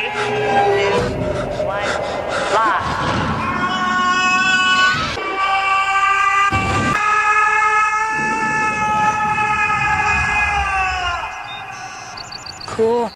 2, 1, live. Cool.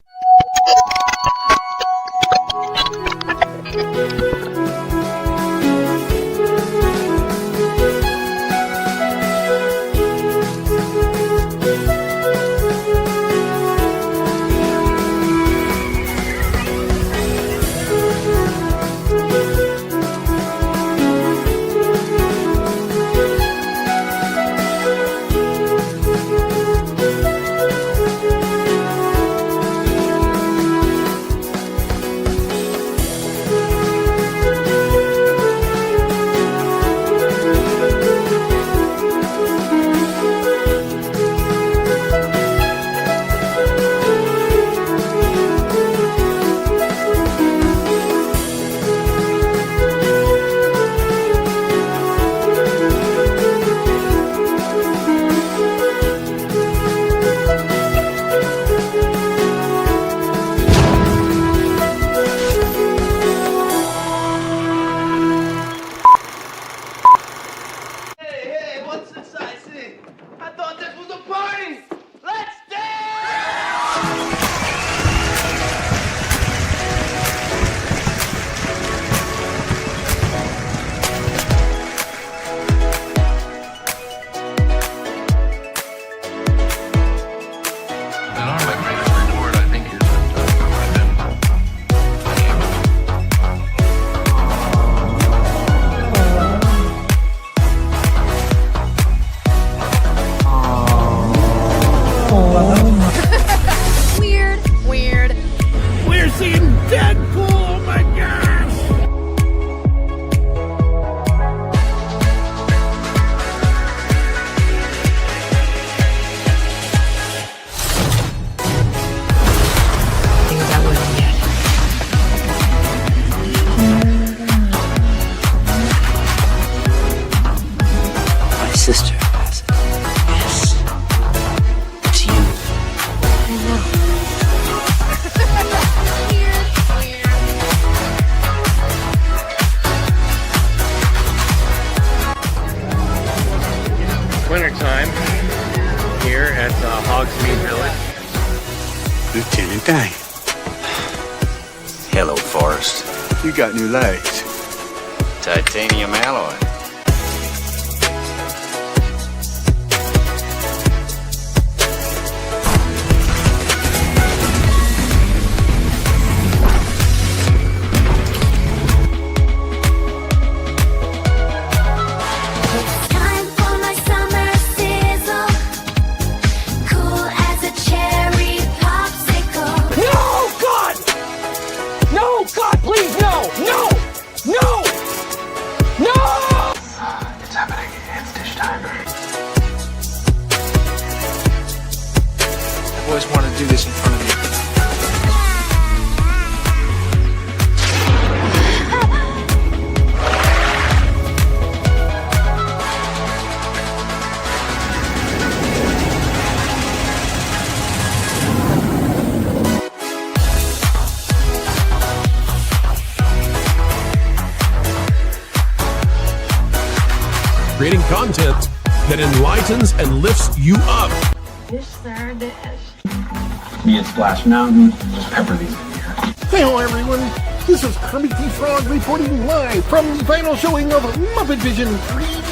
Weird. We're seeing Deadpool! Oh my gosh! Things I wouldn't yet. My sister has it. Yes. It's you. Wintertime here at Hogsmeade Village. Lieutenant Dane, Hello, Forrest. you got new legs. Titanium alloy. Time for my summer sizzle, cool as a cherry popsicle. No, God! No, God, please, no! No! No! No! It's happening. It's dish time. I've always wanted to do this in front of you. Creating content that enlightens and lifts you up. Dish, sir, dish. Me at Splash Mountain, just pepper these in here. Hello, everyone. This is Kermit the Frog reporting live from the final showing of Muppet Vision 3D.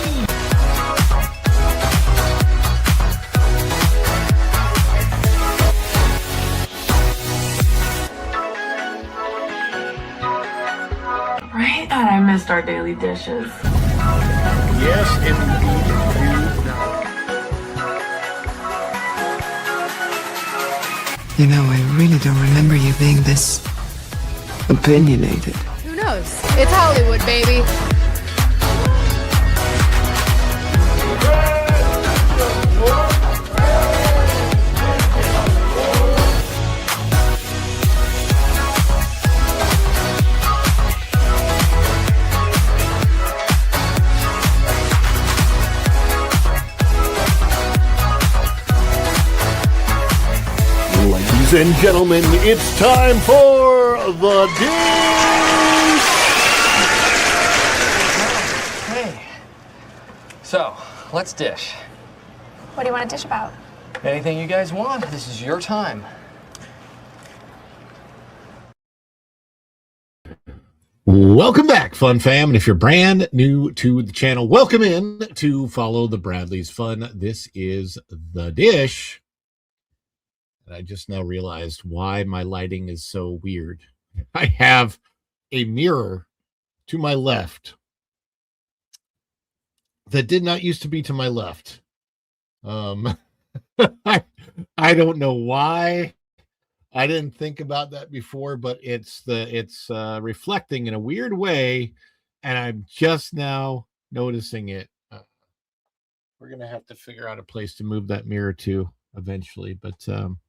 Right? God, I missed our daily dishes. Yes, indeed. You know, I really don't remember you being this opinionated. Who knows? It's Hollywood, baby. and gentlemen, it's time for the dish. Hey. So, let's dish. What do you want to dish about? Anything you guys want. This is your time. Welcome back, Fun Fam. And if you're brand new to the channel, welcome in to Follow the Bradleys Fun. This is The Dish. And I just now realized why my lighting is so weird. I have a mirror to my left that did not used to be to my left. I don't know why. I didn't think about that before, but it's reflecting in a weird way, and I'm just now noticing it. We're gonna have to figure out a place to move that mirror to eventually, but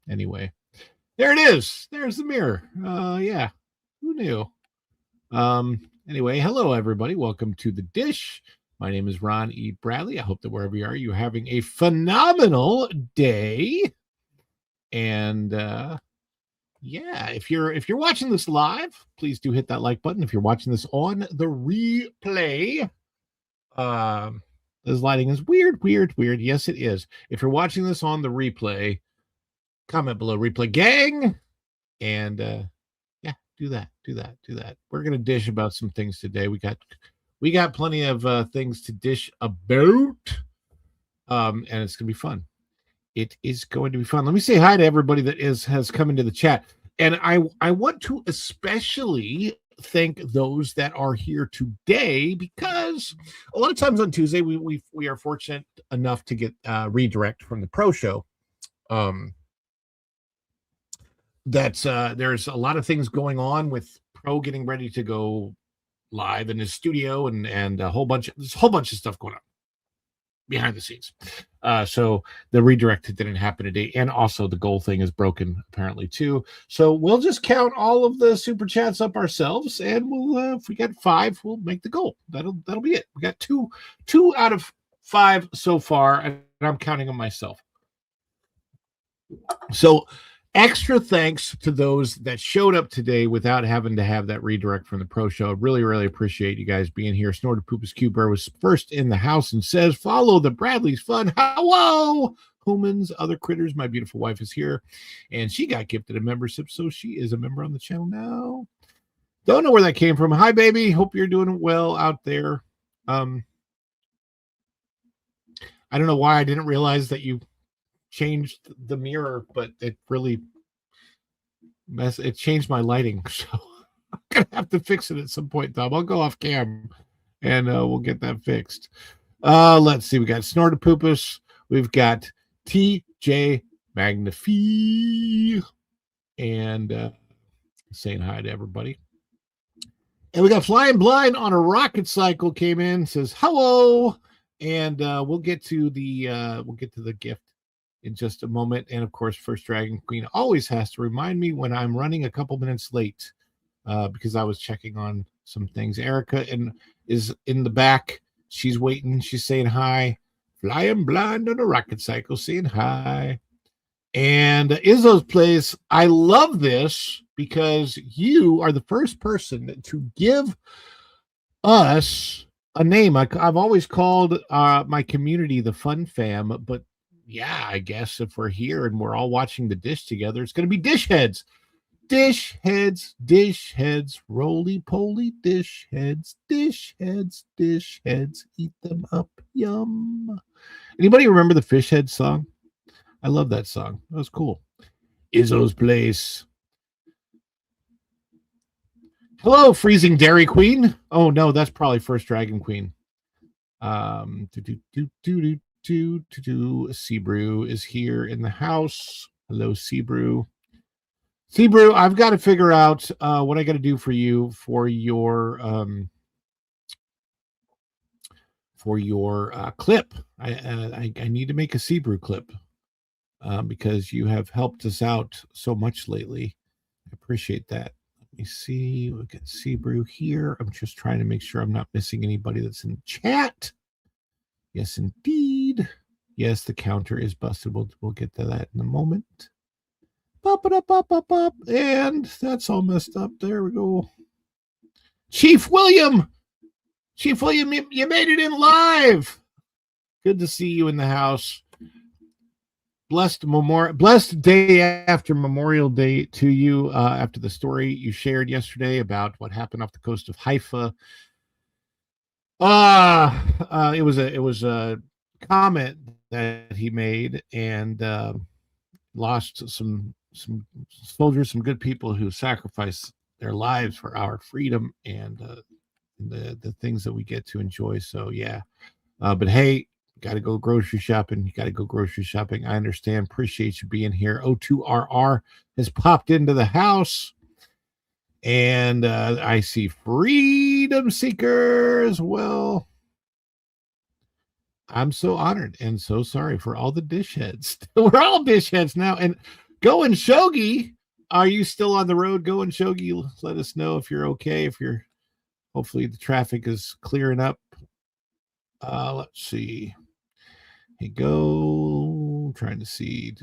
anyway, there it is. There's the mirror. Yeah, who knew? Anyway, hello everybody. Welcome to The Dish. My name is Ron E. Bradley. I hope that wherever you are, you're having a phenomenal day. And yeah, if you're watching this live, please do hit that like button. If you're watching this on the replay, this lighting is weird. Yes, it is. If you're watching this on the replay, comment below replay gang, and yeah, do that. We're gonna dish about some things today. We got plenty of things to dish about, and it's gonna be fun. It is going to be fun. Let me say hi to everybody that has come into the chat. And I want to especially thank those that are here today, because a lot of times on Tuesday, we are fortunate enough to get redirect from the Pro Show. There's a lot of things going on with Pro getting ready to go live in his studio, and there's a whole bunch of stuff going on behind the scenes. So the redirect didn't happen today, and also the goal thing is broken apparently too. So we'll just count all of the super chats up ourselves, and we'll if we get 5, we'll make the goal. That'll be it. We got two out of 5 so far, and I'm counting them myself. So extra thanks to those that showed up today without having to have that redirect from the Pro Show. Really appreciate you guys being here. Snorted Poopus Cuber was first in the house and says, follow the Bradley's Fun. Hello, humans, other critters. My beautiful wife is here, and she got gifted a membership, so she is a member on the channel now. Don't know where that came from. Hi, baby. Hope you're doing well out there. I don't know why I didn't realize that you changed the mirror, but it really changed my lighting, so I'm gonna have to fix it at some point, Tom. I'll go off cam and we'll get that fixed. Let's see, we got Snorted Poopus, we've got TJ Magnify, and saying hi to everybody. And we got Flying Blind on a Rocket Cycle came in, says hello, and we'll get to the gift in just a moment. And of course, First Dragon Queen always has to remind me when I'm running a couple minutes late, because I was checking on some things. Erica is in the back. She's waiting. She's saying hi. Flying Blind on a Rocket Cycle saying hi. And Izzo's Place, I love this because you are the first person to give us a name. I've always called my community the Fun Fam, but yeah, I guess if we're here and we're all watching the dish together, it's going to be Dish Heads. Dish Heads, Dish Heads, roly-poly Dish Heads, Dish Heads, Dish Heads, eat them up, yum. Anybody remember the Fish Head song? I love that song. That was cool. Izzo's Place. Hello, Freezing Dairy Queen. Oh, no, that's probably First Dragon Queen. Seabrew is here in the house. Hello, Seabrew. Seabrew, I've got to figure out what I got to do for you for your clip. I need to make a Seabrew clip because you have helped us out so much lately. I appreciate that. Let me see. We've got Seabrew here. I'm just trying to make sure I'm not missing anybody that's in the chat. Yes, indeed. Yes, the counter is busted. We'll get to that in a moment. And that's all messed up. There we go. Chief William, you made it in live. Good to see you in the house. Blessed day after Memorial Day to you. After the story you shared yesterday about what happened off the coast of Haifa. It was a comment that he made, and lost some soldiers, some good people who sacrificed their lives for our freedom and the things that we get to enjoy. So yeah, but hey, got to go grocery shopping. You got to go grocery shopping. I understand. Appreciate you being here. O2RR has popped into the house. And I see Freedom Seeker as well. I'm so honored and so sorry for all the dish heads. We're all dish heads now. And Going Shogi, are you still on the road? Going Shogi, let us know if you're okay. If you're, hopefully the traffic is clearing up. Let's see. Hey, go. Trying to see.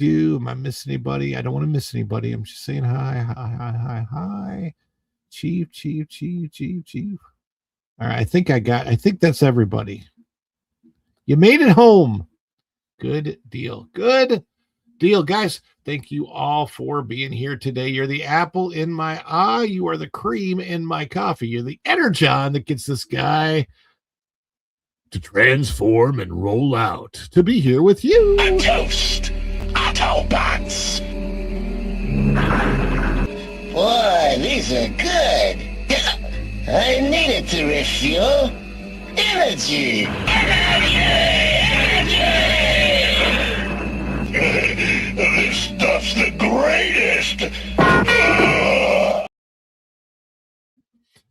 Am I missing anybody? I don't want to miss anybody. I'm just saying hi. Chief. All right, I think that's everybody. You made it home. Good deal. Guys. Thank you all for being here today. You're the apple in my eye. You are the cream in my coffee. You're the energon that gets this guy to transform and roll out to be here with you. A toast, Autobots. Boy, these are good. I needed to refuel. Energy. This stuff's the greatest.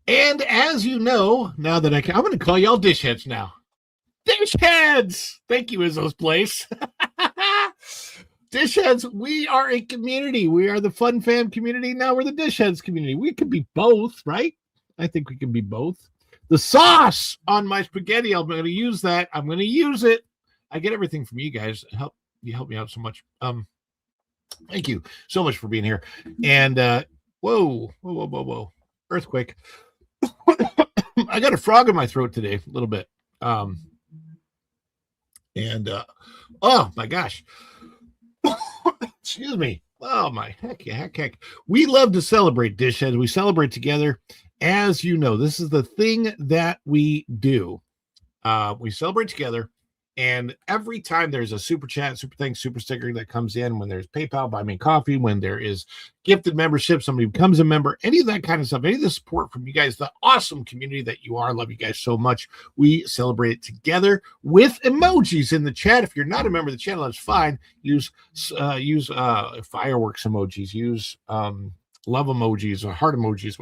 And as you know, now that I'm going to call y'all dish heads now. Dish heads! Thank you, Izzo's Place. Dish heads, we are a community. We are the Fun Fam community. Now we're the Dish Heads community. We could be both, right? I think we can be both. The sauce on my spaghetti, I'm going to use that. I'm going to use it. I get everything from you guys. You help me out so much. Thank you so much for being here. And whoa. Earthquake. I got a frog in my throat today, a little bit. Oh my gosh. Excuse me. Oh my heck. We love to celebrate, Dish Heads. We celebrate together. As you know, this is the thing that we do. We celebrate together. And every time there's a super chat, super thanks, super sticker that comes in, when there's PayPal, Buy Me Coffee, when there is gifted membership, somebody becomes a member, any of that kind of stuff, any of the support from you guys, the awesome community that you are, love you guys so much. We celebrate it together with emojis in the chat. If you're not a member of the channel, that's fine. Use fireworks emojis, use love emojis or heart emojis.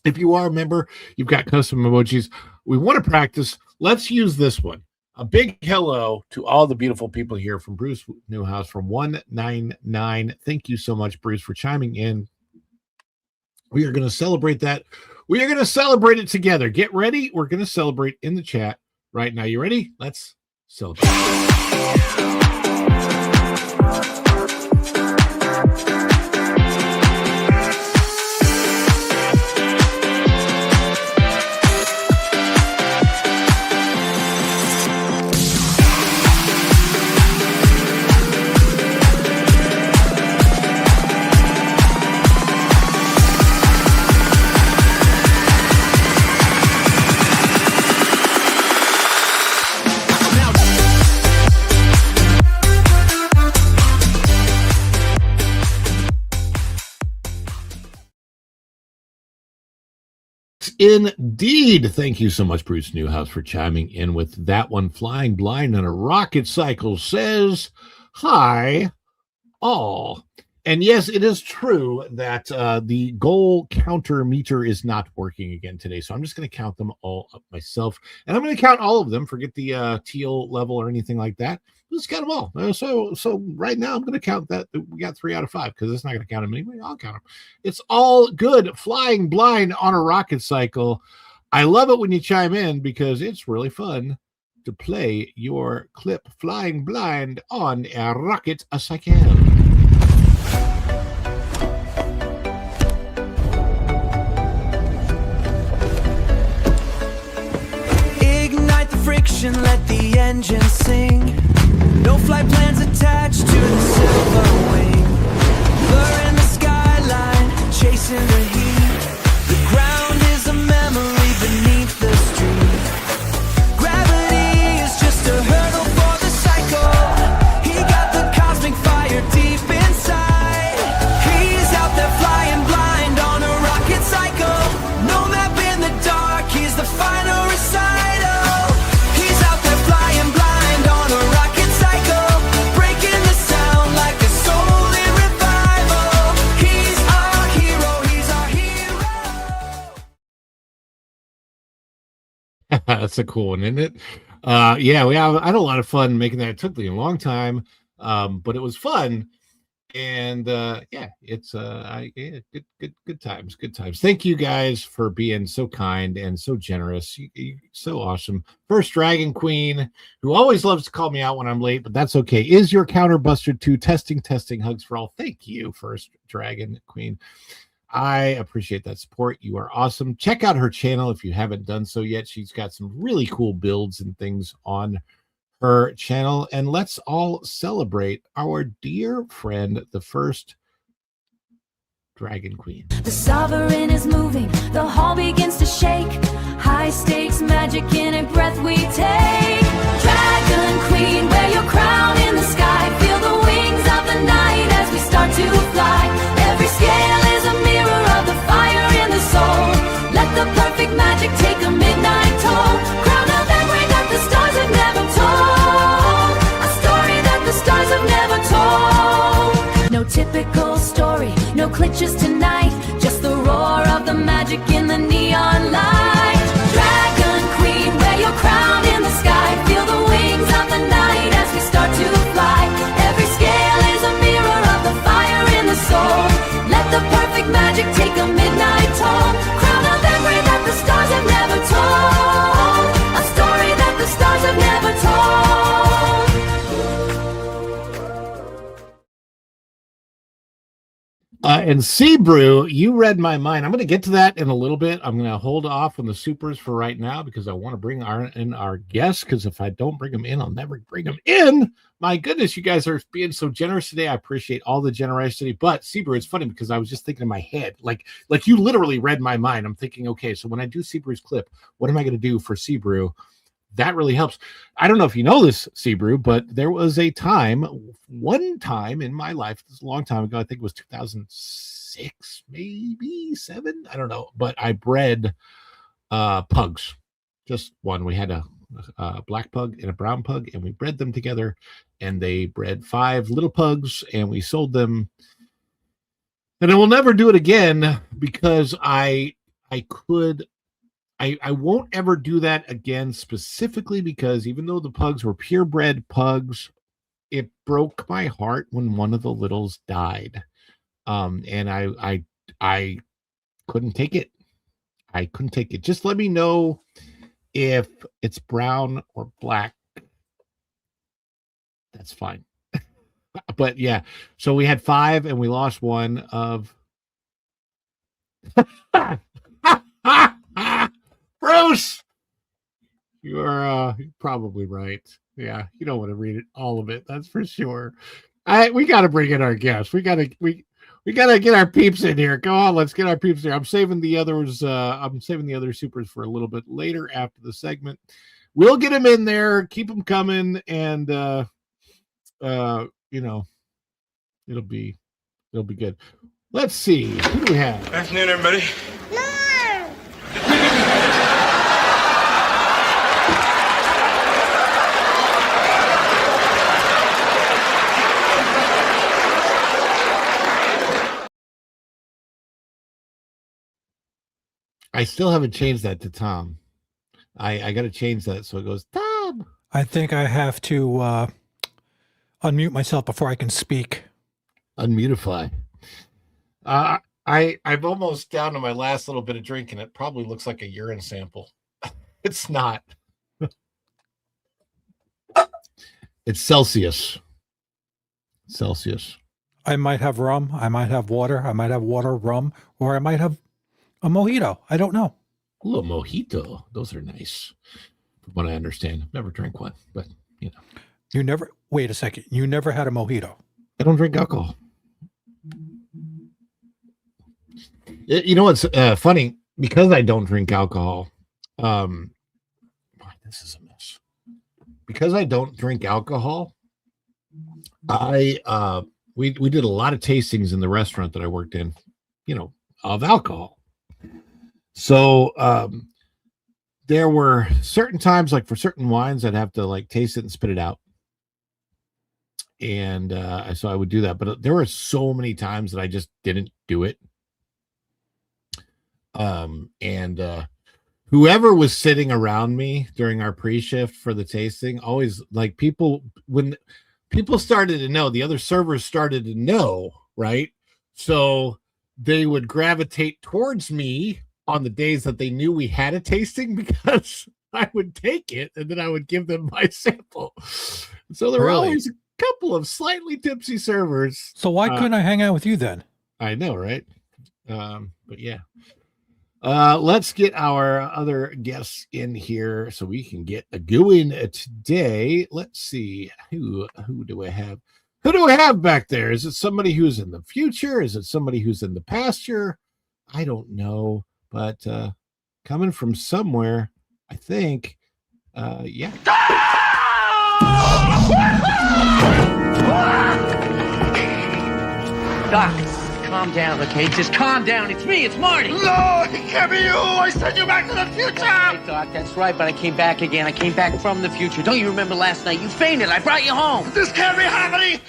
If you are a member, you've got custom emojis. We want to practice. Let's use this one. A big hello to all the beautiful people here from Bruce Newhouse from 199. Thank you so much, Bruce, for chiming in. We are going to celebrate that. We are going to celebrate it together. Get ready. We're going to celebrate in the chat right now. You ready? Let's celebrate. Indeed. Thank you so much, Bruce Newhouse, for chiming in with that one. Flying Blind on a Rocket Cycle says, hi, all. And yes, it is true that the goal counter meter is not working again today. So I'm just going to count them all up myself. And I'm going to count all of them. Forget the teal level or anything like that. Let's count them all. So right now I'm going to count that we got 3 out of 5 because it's not going to count them anyway. I'll count them. It's all good. Flying Blind on a Rocket Cycle. I love it when you chime in because it's really fun to play your clip. Flying Blind on a Rocket Cycle. station, let the engine sing. No flight plans attached to the silver wing. Blur in the skyline, chasing the heat. The ground is a memory beneath the street. Gravity is just a hurdle for the cycle. He got the cosmic fire deep inside. He's out there flying blind on a rocket cycle. No map in the dark, he's the final recital. He's out there flying blind on a rocket cycle, breaking the sound like a soul in revival. He's our hero, he's our hero. That's a cool one, isn't it? Yeah, I had a lot of fun making that. It took me a long time, but it was fun. And yeah, it's good times. Thank you guys for being so kind and so generous. You so awesome. First Dragon Queen, who always loves to call me out when I'm late, but that's okay. Is your counter busted too? Testing, hugs for all. Thank you, First Dragon Queen. I appreciate that support. You are awesome. Check out her channel if you haven't done so yet. She's got some really cool builds and things on her channel. And let's all celebrate our dear friend, the First Dragon Queen. The sovereign is moving, the hall begins to shake. High stakes magic in a breath we take. Dragon Queen, wear your crown in the sky. Feel the wings of the night as we start to fly. Every scale is a mirror of the fire in the soul. Let the perfect magic take a midnight toll. Crown of memory that the stars have never told. A story that the stars have never told. No typical story, no glitches tonight. Just the roar of the magic in the neon light. Dragon Queen, wear your crown in the sky. Feel the wings of the night as we start to fly. Every scale is a mirror of the fire in the soul. Let the perfect magic take a midnight toll. Crown of memory that the stars have never told. A story that the stars have never told. And Sebrew, you read my mind. I'm going to get to that in a little bit. I'm going to hold off on the supers for right now because I want to bring in our guests, because if I don't bring them in, I'll never bring them in. My goodness, you guys are being so generous today. I appreciate all the generosity. But Sebrew, it's funny because I was just thinking in my head, like you literally read my mind. I'm thinking, okay, so when I do Sebrew's clip, what am I going to do for Sebrew? That really helps. I don't know if you know this, Sebrew, but there was one time in my life, this is a long time ago, I think it was 2006, maybe 7, I don't know, but I bred pugs, just one. We had a black pug and a brown pug, and we bred them together, and they bred 5 little pugs, and we sold them. And I will never do it again because I won't ever do that again, specifically because even though the pugs were purebred pugs, it broke my heart when one of the littles died. And I couldn't take it. I couldn't take it. Just let me know if it's brown or black. That's fine. But yeah, so we had 5 and we lost one of Bruce, you're probably right. Yeah, you don't want to read it, all of it. That's for sure. We got to bring in our guests. We got to get our peeps in here. Go on, let's get our peeps here. I'm saving the others. I'm saving the other supers for a little bit later after the segment. We'll get them in there. Keep them coming, and you know, it'll be good. Let's see. Who do we have? Afternoon, everybody. I still haven't changed that to Tom. I got to change that so it goes Tom. I think I have to unmute myself before I can speak. Unmutify. I'm almost down to my last little bit of drink, and it probably looks like a urine sample. It's not. It's Celsius. I might have rum. I might have water. I might have water, rum, or I might have a mojito. I don't know. Ooh, a mojito. Those are nice. from what I understand. I've never drank one, but you know. You never, wait a second. You never had a mojito. I don't drink alcohol. You know what's funny? Because I don't drink alcohol, this is a mess. Because I don't drink alcohol, we did a lot of tastings in the restaurant that I worked in, you know, of alcohol. So there were certain times, like for certain wines, I'd have to like taste it and spit it out. And so I would do that. But there were so many times that I just didn't do it. Whoever was sitting around me during our pre-shift for the tasting, always like when people started to know, the other servers started to know, right? So they would gravitate towards me on the days that they knew we had a tasting because I would take it and then I would give them my sample. So there were always a couple of slightly tipsy servers. So why couldn't I hang out with you then? I know, right? But yeah. Let's get our other guests in here so we can get a going today. Let's see who do I have? Who do I have back there? Is it somebody who's in the future? Is it somebody who's in the pasture? I don't know, but coming from somewhere, I think. Yeah. Doc, calm down, okay? Just calm down. It's me. It's Marty. No, it can't be you. I sent you back to the future. Hey, Doc, that's right, but I came back again. I came back from the future. Don't you remember last night? You fainted. I brought you home. This can't be happening.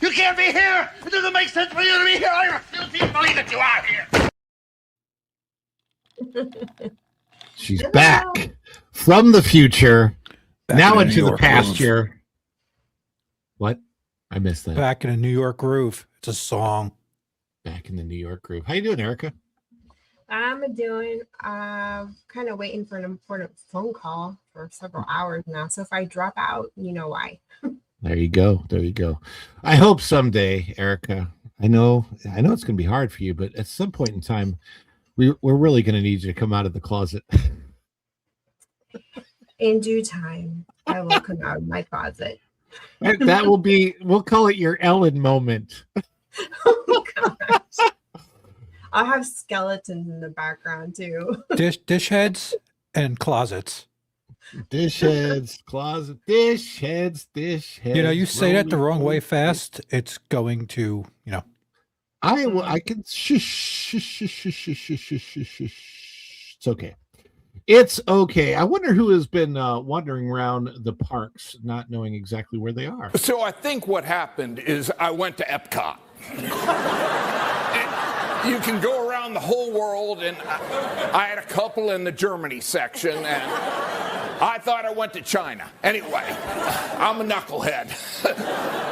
You can't be here. It doesn't make sense for you to be here. I refuse to even believe that you are here. She's back from the future, now in into New the York pasture. What? I missed that. Back in a New York groove. It's a song. Back in the New York groove. How you doing, Erica? I'm doing kind of waiting for an important phone call for several hours now. So if I drop out, you know why. There you go. There you go. I hope someday, Erica. I know it's going to be hard for you, but at some point in time, we're really going to need you to come out of the closet. In due time, I will come out of my closet. That will be, we'll call it your Ellen moment. Oh gosh. I'll have skeletons in the background too. Dish heads and closets. Dish heads, closet, dish heads. You know, you say that the wrong way fast, it's going to, you know. I can shush. It's okay. It's okay. I wonder who has been wandering around the parks, not knowing exactly where they are. So I think what happened is I went to Epcot. You can go around the whole world, and I had a couple in the Germany section, and I thought I went to China. Anyway, I'm a knucklehead.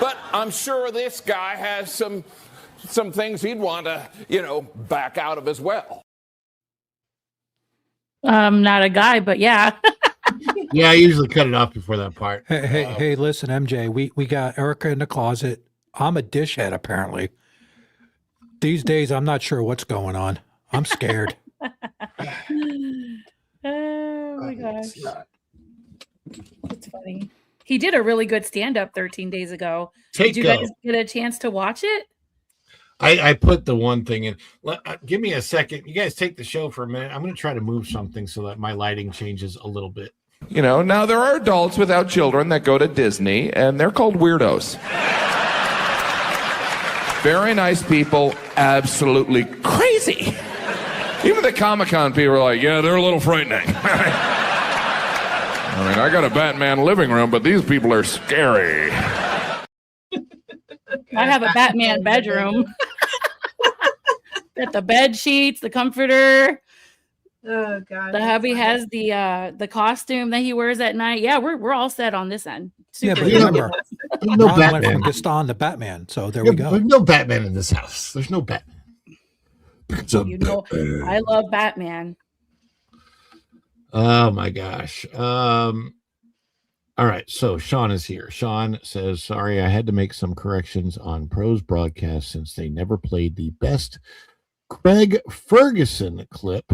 But I'm sure this guy has some things he'd want to, back out of as well. Not a guy, but yeah. Yeah, I usually cut it off before that part. Hey, listen, MJ, we got Erica in the closet. I'm a dish head, apparently. These days, I'm not sure what's going on. I'm scared. Oh my gosh. It's funny. He did a really good stand-up 13 days ago. Did you guys get a chance to watch it? I put the one thing in. Give me a second. You guys take the show for a minute. I'm going to try to move something so that my lighting changes a little bit. Now there are adults without children that go to Disney, and they're called weirdos. Very nice people, absolutely crazy. Even the Comic-Con people are like, yeah, they're a little frightening. I mean, I got a Batman living room, but these people are scary. I have a Batman bedroom. Got the bed sheets, the comforter. Oh God. The hubby has the costume that he wears at night. Yeah, we're all set on this end. Yeah, Super but remember, no Ron went Batman. from Gaston to Batman, so there we go. There's no Batman in this house. There's no Batman. I love Batman. Oh my gosh. All right, so Sean is here. Sean says, sorry, I had to make some corrections on Pro's broadcast since they never played the best Craig Ferguson clip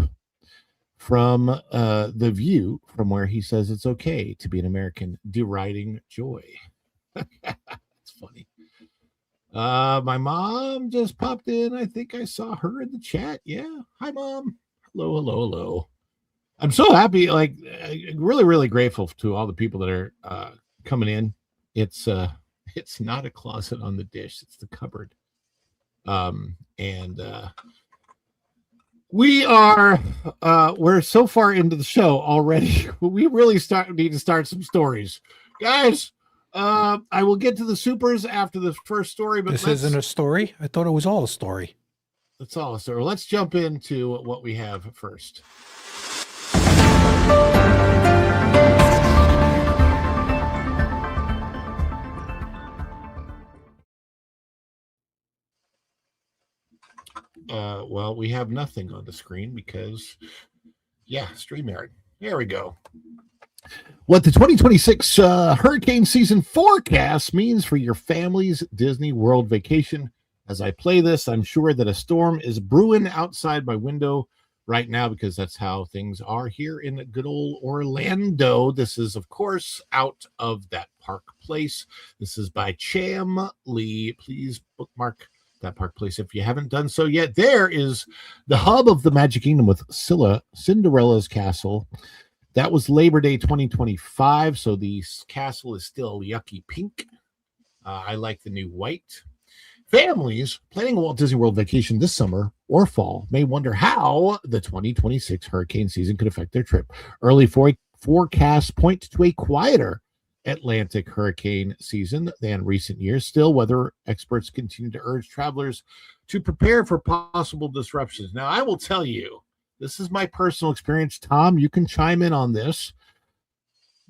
from the view from where he says it's okay to be an American deriding joy. It's funny. My mom just popped in. I think I saw her in the chat. Yeah. Hi, Mom. Hello. I'm so happy. Like, really, really grateful to all the people that are coming in. It's not a closet on the dish. It's the cupboard. We're so far into the show already. We really need to start some stories, guys. I will get to the supers after the first story, but this isn't a story. I thought it was all a story. It's all a story. Let's jump into what we have first. Well, we have nothing on the screen because, StreamYard. There we go. What the 2026 hurricane season forecast means for your family's Disney World vacation. As I play this, I'm sure that a storm is brewing outside my window right now because that's how things are here in good old Orlando. This is, of course, Out of That Park Place. This is by Cham Lee. Please bookmark That Park Place if you haven't done so yet. There is the hub of the Magic Kingdom with Cinderella's Castle. That was Labor Day 2025, so the castle is still yucky pink. I like the new white. Families planning a Walt Disney World vacation this summer or fall may wonder how the 2026 hurricane season could affect their trip. Early forecasts point to a quieter Atlantic hurricane season than recent years. Still, weather experts continue to urge travelers to prepare for possible disruptions. Now, I will tell you, this is my personal experience. Tom, you can chime in on this.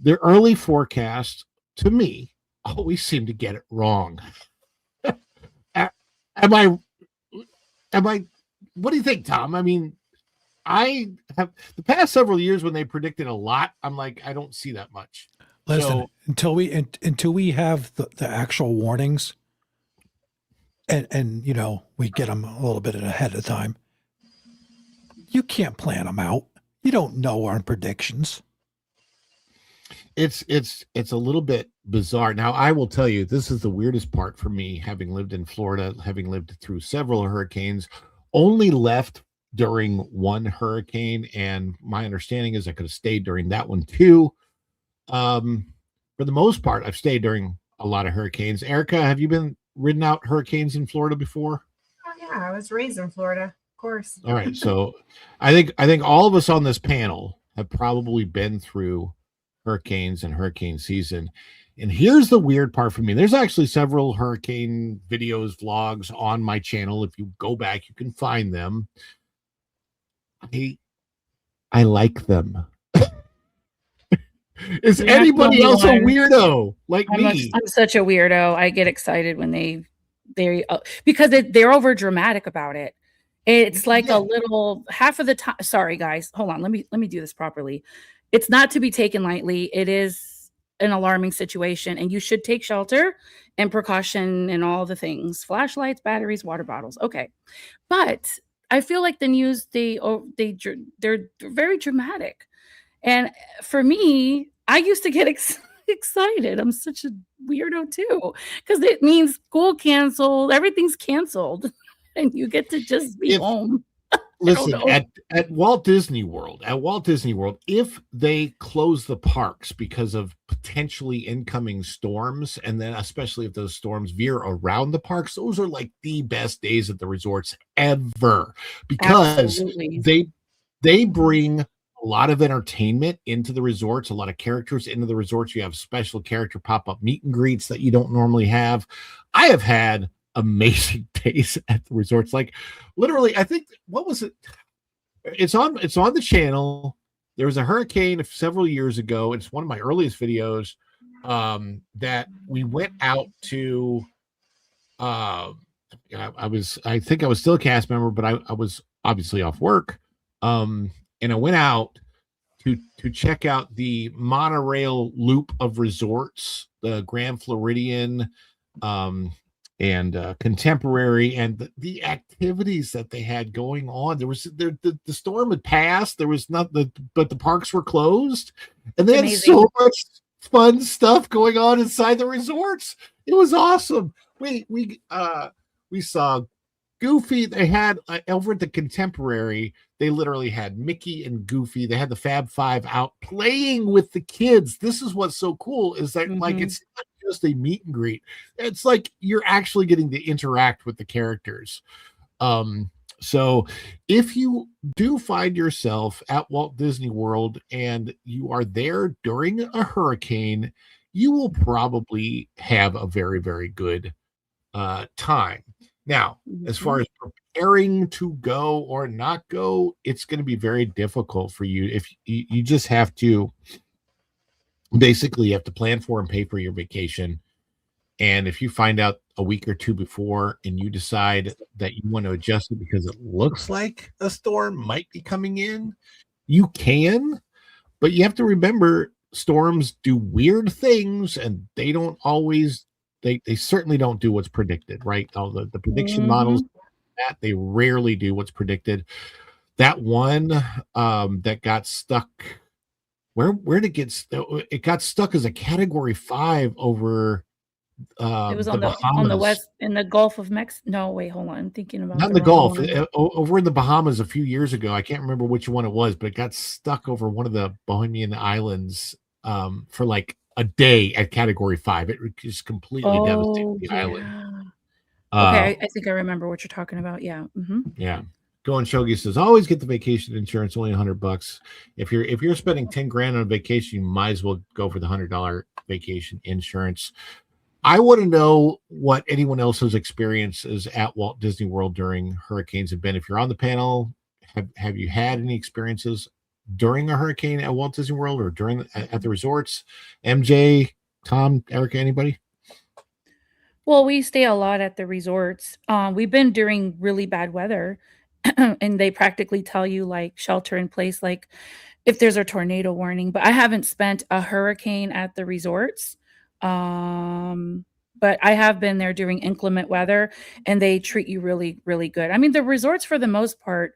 The early forecasts, to me, always seem to get it wrong. Am I, what do you think, Tom? I mean, I have the past several years when they predicted a lot, I'm like, I don't see that much. Listen, until we have the actual warnings and we get them a little bit ahead of time, you can't plan them out. You don't know our predictions. It's a little bit bizarre. Now, I will tell you, this is the weirdest part for me, having lived in Florida, having lived through several hurricanes, only left during one hurricane, and my understanding is I could have stayed during that one too. For the most part, I've stayed during a lot of hurricanes. Erica, have you been ridden out hurricanes in Florida before? Oh yeah, I was raised in Florida, of course. All right, so I think all of us on this panel have probably been through hurricanes and hurricane season. And here's the weird part for me. There's actually several hurricane videos, vlogs on my channel. If you go back, you can find them. I like them. Is anybody else a weirdo like me? I'm such a weirdo. I get excited when they because they're over dramatic about it. It's like a little half of the time. Sorry, guys. Hold on. Let me do this properly. It's not to be taken lightly. It is an alarming situation, and you should take shelter and precaution and all the things: flashlights, batteries, water bottles. Okay, but I feel like the news they're very dramatic, and for me, I used to get excited. I'm such a weirdo too, because it means school canceled, everything's canceled, and you get to just be home. Listen, at Walt Disney World, if they close the parks because of potentially incoming storms, and then especially if those storms veer around the parks, those are like the best days at the resorts ever, because they bring a lot of entertainment into the resorts, a lot of characters into the resorts. You have special character pop-up meet and greets that you don't normally have. I have had amazing days at the resorts. Like literally, I think, what was it? It's on the channel. There was a hurricane several years ago. It's one of my earliest videos that we went out to. I think I was still a cast member, but I was obviously off work. And I went out to check out the monorail loop of resorts, the Grand Floridian, contemporary, and the activities that they had going on. There was the storm had passed. There was not but the parks were closed, and they had so much fun stuff going on inside the resorts. It was awesome. We saw Goofy. They had over at the Contemporary, they literally had Mickey and Goofy. They had the Fab Five out playing with the kids. This is what's so cool, is that like it's not just a meet and greet. It's like you're actually getting to interact with the characters. So if you do find yourself at Walt Disney World and you are there during a hurricane, you will probably have a very, very good time. Now, as far as preparing to go or not go, it's going to be very difficult for you. If you just have to, basically, you have to plan for and pay for your vacation. And if you find out a week or two before and you decide that you want to adjust it because it looks like a storm might be coming in, you can, but you have to remember storms do weird things, and they don't always, they certainly don't do what's predicted, right? All the prediction models, that they rarely do what's predicted. That one that got stuck, where did it got stuck as a Category 5 over it was on Bahamas. the west, in the Gulf of Mexico. No, wait, hold on. I'm thinking about not in the Gulf, over in the Bahamas a few years ago. I can't remember which one it was, but it got stuck over one of the Bohemian Islands for like a day at Category 5. It just completely devastated the island. Okay, I think I remember what you're talking about. Yeah. Yeah. Going Shogi says, always get the vacation insurance, only $100. If you're spending 10 grand on a vacation, you might as well go for the $100 vacation insurance. I want to know what anyone else's experiences at Walt Disney World during hurricanes have been. If you're on the panel, have you had any experiences during a hurricane at Walt Disney World or at the resorts? MJ, Tom, Erica, anybody? Well, we stay a lot at the resorts. We've been during really bad weather, and they practically tell you like shelter in place, like if there's a tornado warning. But I haven't spent a hurricane at the resorts. But I have been there during inclement weather, and they treat you really, really good. I mean, the resorts for the most part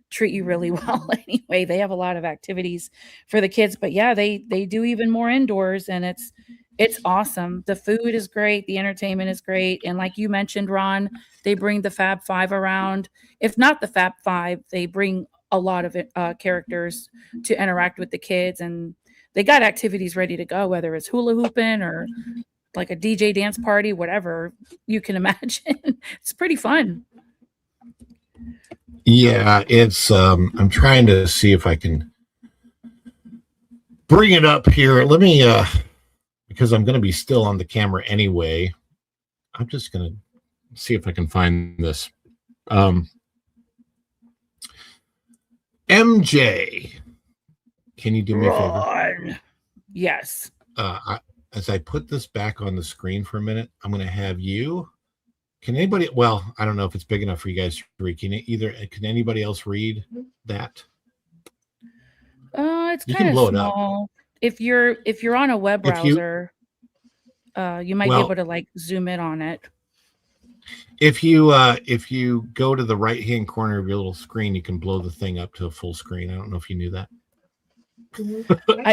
treat you really well anyway. They have a lot of activities for the kids, but yeah, they do even more indoors, and it's awesome. The food is great, the entertainment is great, and like you mentioned, Ron, they bring the Fab Five around. If not the Fab Five, they bring a lot of characters to interact with the kids, and they got activities ready to go, whether it's hula hooping or like a DJ dance party, whatever you can imagine. It's pretty fun. Yeah, it's I'm trying to see if I can bring it up here. Let me because I'm going to be still on the camera anyway. I'm just going to see if I can find this. MJ, can you do me a favor? Yes. As I put this back on the screen for a minute, I'm going to have you. Can anybody? Well, I don't know if it's big enough for you guys to read. Can anybody else read that? It's kind of small. If you're on a web browser, you might be able to like zoom in on it. If you go to the right hand corner of your little screen, you can blow the thing up to a full screen. I don't know if you knew that.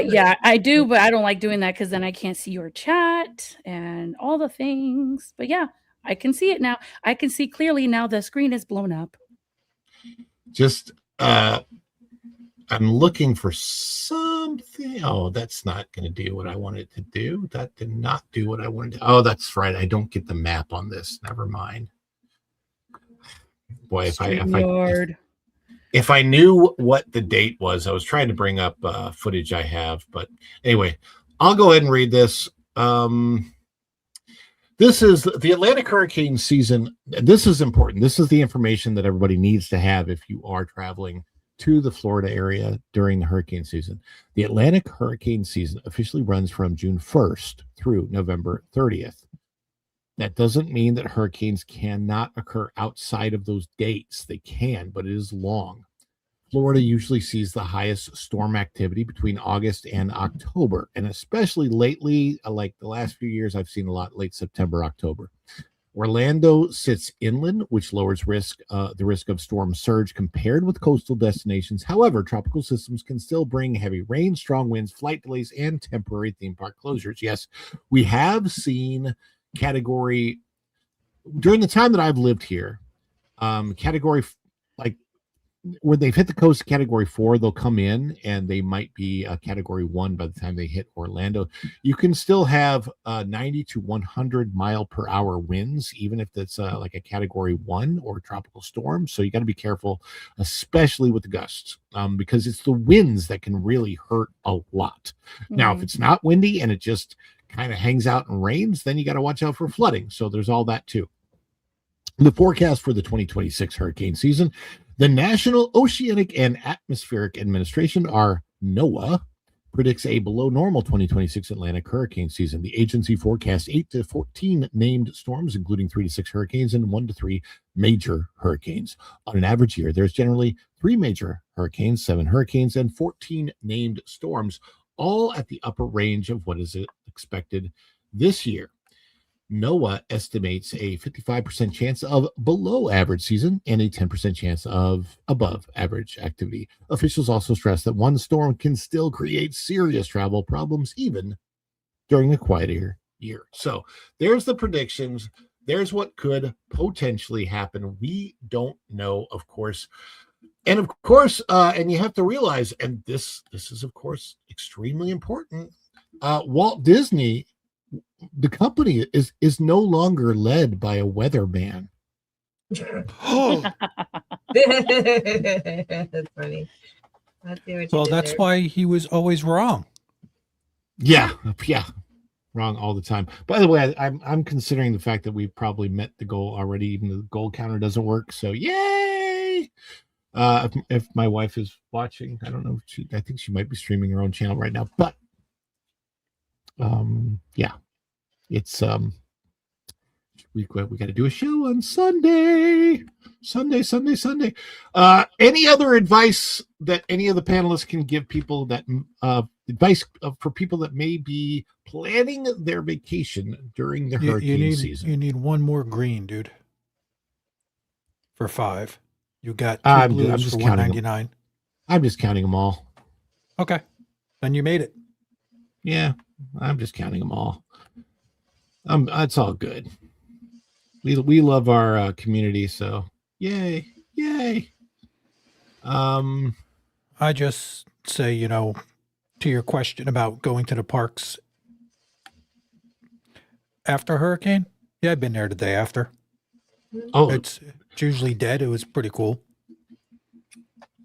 Yeah, I do, but I don't like doing that because then I can't see your chat and all the things. But yeah, I can see it now. I can see clearly now. The screen is blown up. Just I'm looking for something. Oh, that's not going to do what I wanted to do. That did not do what I wanted to. Oh, that's right. I don't get the map on this. Never mind. Boy, if I knew what the date was, I was trying to bring up footage I have. But anyway, I'll go ahead and read this. This is the Atlantic hurricane season. This is important. This is the information that everybody needs to have if you are traveling to the Florida area during the hurricane season. The Atlantic hurricane season officially runs from June 1st through November 30th. That doesn't mean that hurricanes cannot occur outside of those dates. They can, but it is long. Florida usually sees the highest storm activity between August and October, and especially lately, like the last few years, I've seen a lot late September, October. Orlando sits inland, which lowers the risk of storm surge compared with coastal destinations. However, tropical systems can still bring heavy rain, strong winds, flight delays, and temporary theme park closures. Yes, we have seen category during the time that I've lived here. Category like when they've hit the coast, category 4, they'll come in and they might be category 1 by the time they hit Orlando. You can still have 90 to 100 mile per hour winds, even if it's like a category 1 or tropical storm. So you got to be careful, especially with the gusts, because it's the winds that can really hurt a lot. Now, if it's not windy and it just kind of hangs out and rains, then you got to watch out for flooding. So there's all that too. The forecast for the 2026 hurricane season. The National Oceanic and Atmospheric Administration, or NOAA, predicts a below normal 2026 Atlantic hurricane season. The agency forecasts 8 to 14 named storms, including 3 to 6 hurricanes and 1 to 3 major hurricanes. On an average year, there's generally 3 major hurricanes, 7 hurricanes, and 14 named storms, all at the upper range of what is expected this year. NOAA estimates a 55% chance of below average season and a 10% chance of above average activity. Officials also stress that one storm can still create serious travel problems even during a quieter year. So there's the predictions. There's what could potentially happen. We don't know, of course. And of course, and you have to realize, and this is, of course, extremely important. Walt Disney, the company is no longer led by a weatherman. That's funny. Well, that's why he was always wrong. Yeah, wrong all the time. By the way, I'm considering the fact that we've probably met the goal already, even though the goal counter doesn't work. So yay! If my wife is watching, I don't know. I think she might be streaming her own channel right now, but yeah. It's we got to do a show on Sunday. Any other advice that any of the panelists can give people that advice for people that may be planning their vacation during the hurricane season? You need one more green, dude. For 5, you got 2 blues for $1.99. I'm just counting them all. Okay, then you made it. Yeah, I'm just counting them all. It's all good. We love our community, so yay. I just say, to your question about going to the parks after a hurricane. Yeah, I've been there the day after. Oh, it's usually dead. It was pretty cool.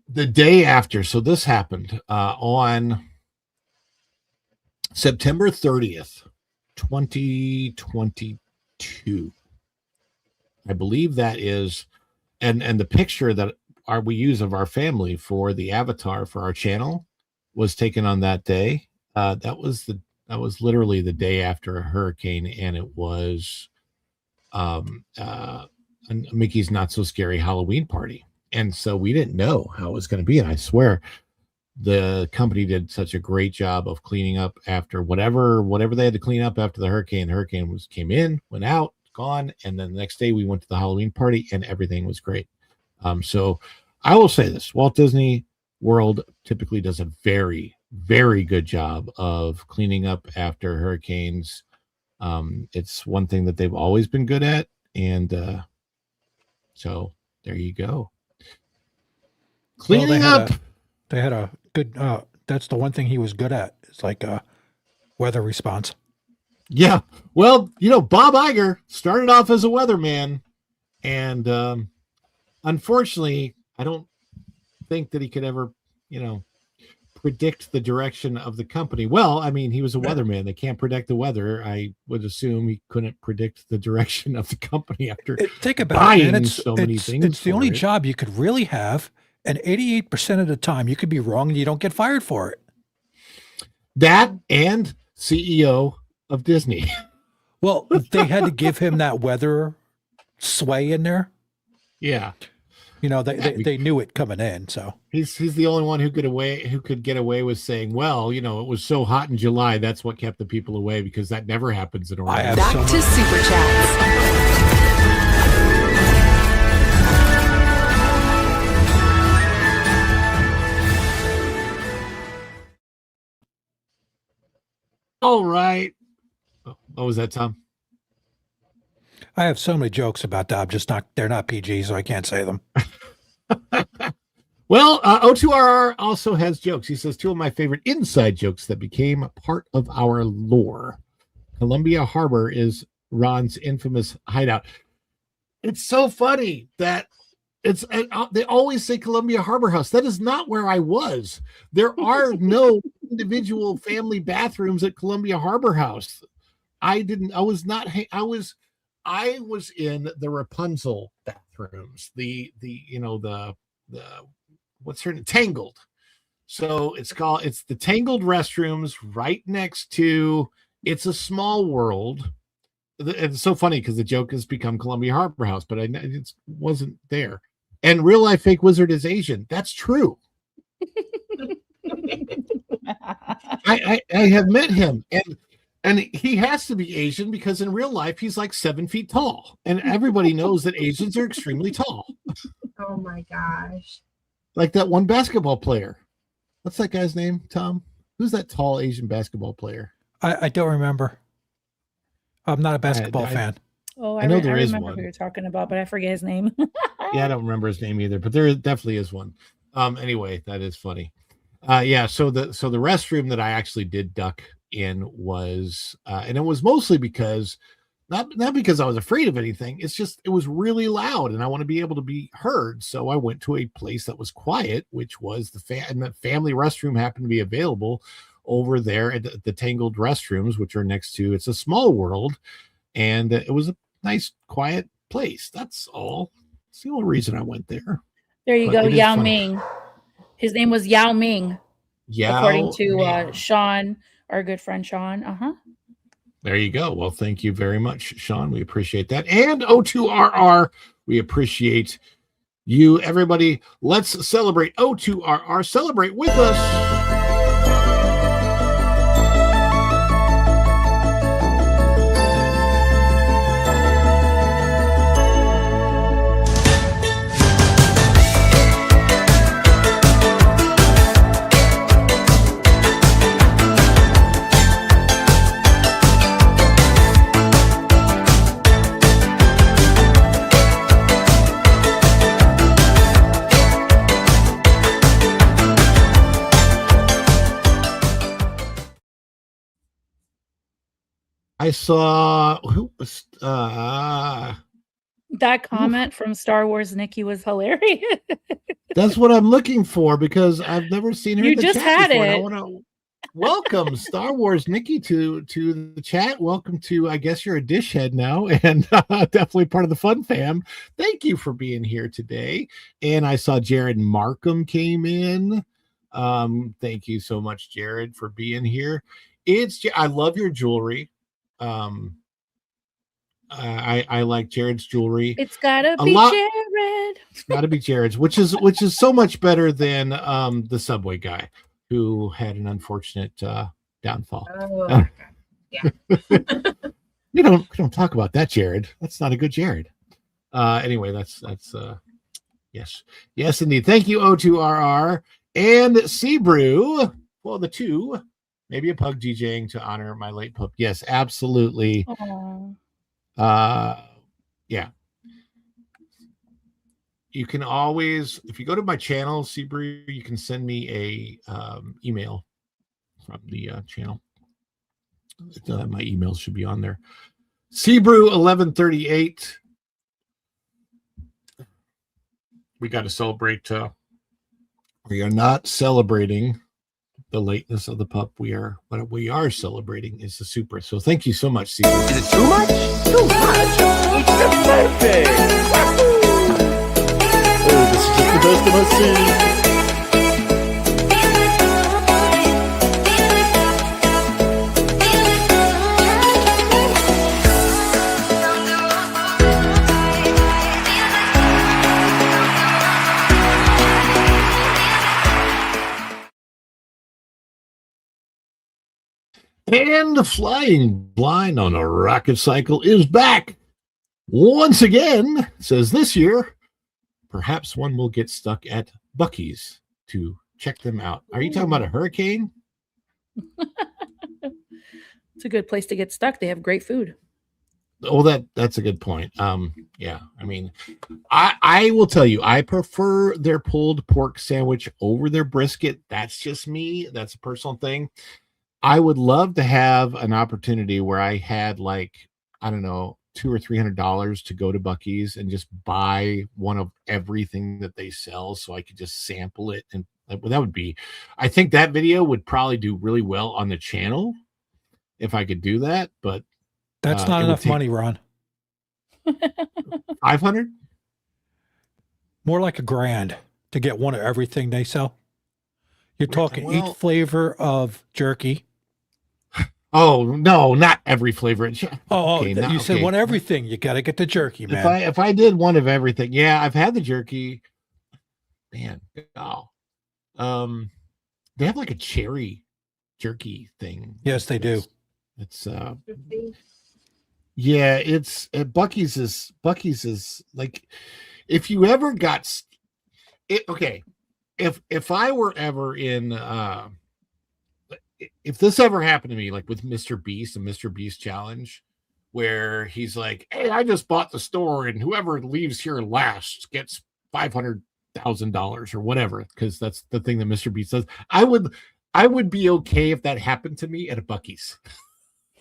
The day after. So this happened on September 30th. 2022, I believe that is, and the picture that we use of our family for the avatar for our channel was taken on that day. That was literally the day after a hurricane, and it was Mickey's Not So Scary Halloween party, and so we didn't know how it was going to be, and I swear the company did such a great job of cleaning up after whatever they had to clean up after the hurricane. The hurricane came in, went out, gone, and then the next day we went to the Halloween party and everything was great. So I will say this: Walt Disney World typically does a very, very good job of cleaning up after hurricanes. It's one thing that they've always been good at, and so there you go. Cleaning up. They had a good, that's the one thing he was good at. It's like a weather response. Yeah. Well, Bob Iger started off as a weatherman, and unfortunately, I don't think that he could ever, predict the direction of the company. Well, I mean, he was a weatherman. They can't predict the weather. I would assume he couldn't predict the direction of the company after think about buying it, so many things. It's the only job you could really have. And 88% of the time, you could be wrong and you don't get fired for it. That and CEO of Disney. Well, they had to give him that weather sway in there. Yeah. They knew it coming in. So he's the only one who could get away with saying, well, it was so hot in July. That's what kept the people away, because that never happens in Orlando. Back to Super Chats. All right. What was that, Tom? I have so many jokes about that. They're not PG, so I can't say them. Well, O2RR also has jokes. He says, 2 of my favorite inside jokes that became part of our lore. Columbia Harbor is Ron's infamous hideout. It's so funny that they always say Columbia Harbor House. That is not where I was. There are no individual family bathrooms at Columbia Harbor House. I was in the Rapunzel bathrooms. The what's her name? Tangled. So it's the Tangled restrooms right next to It's a Small World. It's so funny because the joke has become Columbia Harbor House, but it wasn't there. And Real Life Fake Wizard is Asian. That's true. I have met him, and he has to be Asian because in real life he's like 7 feet tall, and everybody knows that Asians are extremely tall. Oh my gosh. Like that one basketball player. What's that guy's name, Tom? Who's that tall Asian basketball player? I don't remember. I'm not a basketball fan. Oh, I know there is remember one. who you're talking about, but I forget his name. Yeah, I don't remember his name either, but there definitely is one. Anyway, that is funny. So the restroom that I actually did duck in was and it was mostly because not because I was afraid of anything. It's just it was really loud and I want to be able to be heard. So I went to a place that was quiet, which was and the family restroom happened to be available over there at the Tangled restrooms, which are next to It's a Small World, and it was a nice quiet place. That's all. It's the only reason I went there. There you go, Yao Ming. His name was Yao Ming. Yeah, according to Sean, our good friend Sean. There you go. Well, thank you very much, Sean. We appreciate that. And O2RR, we appreciate you, everybody. Let's celebrate O2RR. Celebrate with us. I saw that comment from Star Wars Nikki was hilarious. That's what I'm looking for because I've never seen her. You in the just chat had before, it. I want to welcome Star Wars Nikki to the chat. Welcome to, I guess you're a dish head now, and definitely part of the fun fam. Thank you for being here today. And I saw Jared Markham came in. Thank you so much, Jared, for being here. I love your jewelry. I like Jared's jewelry. It's gotta be Jared. It's gotta be Jared's, which is so much better than the Subway guy who had an unfortunate downfall. Oh my God. Yeah. We don't talk about that, Jared. That's not a good Jared. Anyway, that's yes indeed. Thank you, O2RR and Seabrew. Well, the two. Maybe a pug DJing to honor my late pup. Yes, absolutely. Aww. Yeah. You can always, if you go to my channel, Seabrew, you can send me a email from the channel. My emails should be on there. Seabrew1138. We got to celebrate. We are not celebrating the lateness of the pup. What we are celebrating is the super. So thank you so much, Steve. Is it too much? Too much. It's the birthday. Oh, this is just the best of us. And the flying blind on a rocket cycle is back once again. Says this year, perhaps one will get stuck at Buc-ee's to check them out. Are you talking about a hurricane? It's a good place to get stuck. They have great food. Oh, that's a good point. Yeah, I mean, I will tell you, I prefer their pulled pork sandwich over their brisket. That's just me. That's a personal thing. I would love to have an opportunity where I had like, I don't know, $200 or $300 to go to Buc-ee's and just buy one of everything that they sell, so I could just sample it. And that would be, I think that video would probably do really well on the channel if I could do that. But that's not enough money, Ron. 500? More like $1,000 to get one of everything they sell. You're talking each flavor of jerky. Oh no, not every flavor. Okay, you said one everything. You got to get the jerky, man. If I did one of everything, yeah, I've had the jerky. Man, oh, they have like a cherry jerky thing. Yes, they do. It's yeah, it's Buc-ee's is like, if you ever got it. Okay, if I were ever in if this ever happened to me, like with Mr. Beast and Mr. Beast challenge, where he's like, hey, I just bought the store and whoever leaves here last gets $500,000 or whatever, because that's the thing that Mr. Beast says. I would be okay if that happened to me at a Buc-ee's.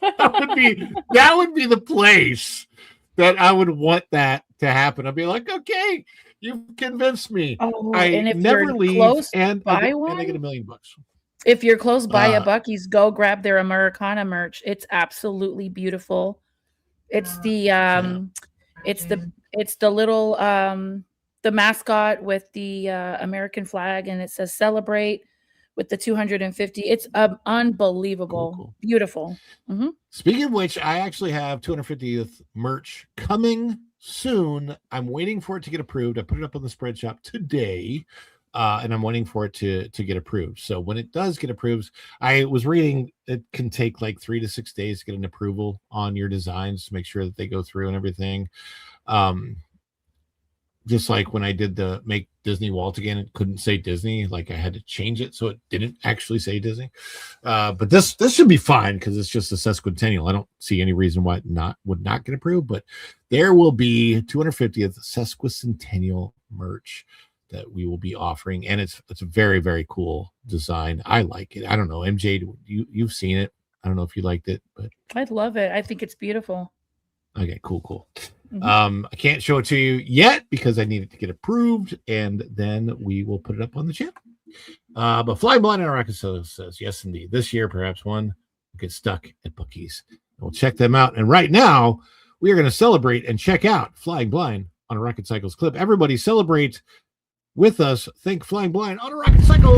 that would be the place that I would want that to happen. I'd be like, okay, you've convinced me. And if never you're leave close and by I one, get $1 million. If you're close by a Buc-ee's, go grab their Americana merch. It's absolutely beautiful. It's the it's the little the mascot with the American flag, and it says celebrate with the 250. It's unbelievable. Cool. Beautiful. Mm-hmm. Speaking of which, I actually have 250th merch coming soon. I'm waiting for it to get approved. I put it up on the spread shop today. And I'm waiting for it to get approved. So when it does get approved, I was reading it can take like 3 to 6 days to get an approval on your designs to make sure that they go through and everything. Just like when I did the Make Disney Walt Again, it couldn't say Disney. Like I had to change it so it didn't actually say Disney. But this should be fine because it's just a sesquicentennial. I don't see any reason why it would not get approved. But there will be 250th sesquicentennial merch that we will be offering, and it's a very, very cool design. I like it. I don't know, MJ, you've seen it. I don't know if you liked it, but I'd love it. I think it's beautiful. Okay, cool. Mm-hmm. I can't show it to you yet because I need it to get approved, and then we will put it up on the channel. But Flying Blind on Arkansas says, yes, indeed. This year, perhaps one will get stuck at Buc-ee's. We'll check them out. And right now, we are going to celebrate and check out Flying Blind on a Rocket Cycles clip. Everybody celebrate with us. Think Flying Blind on a Rocket Cycle.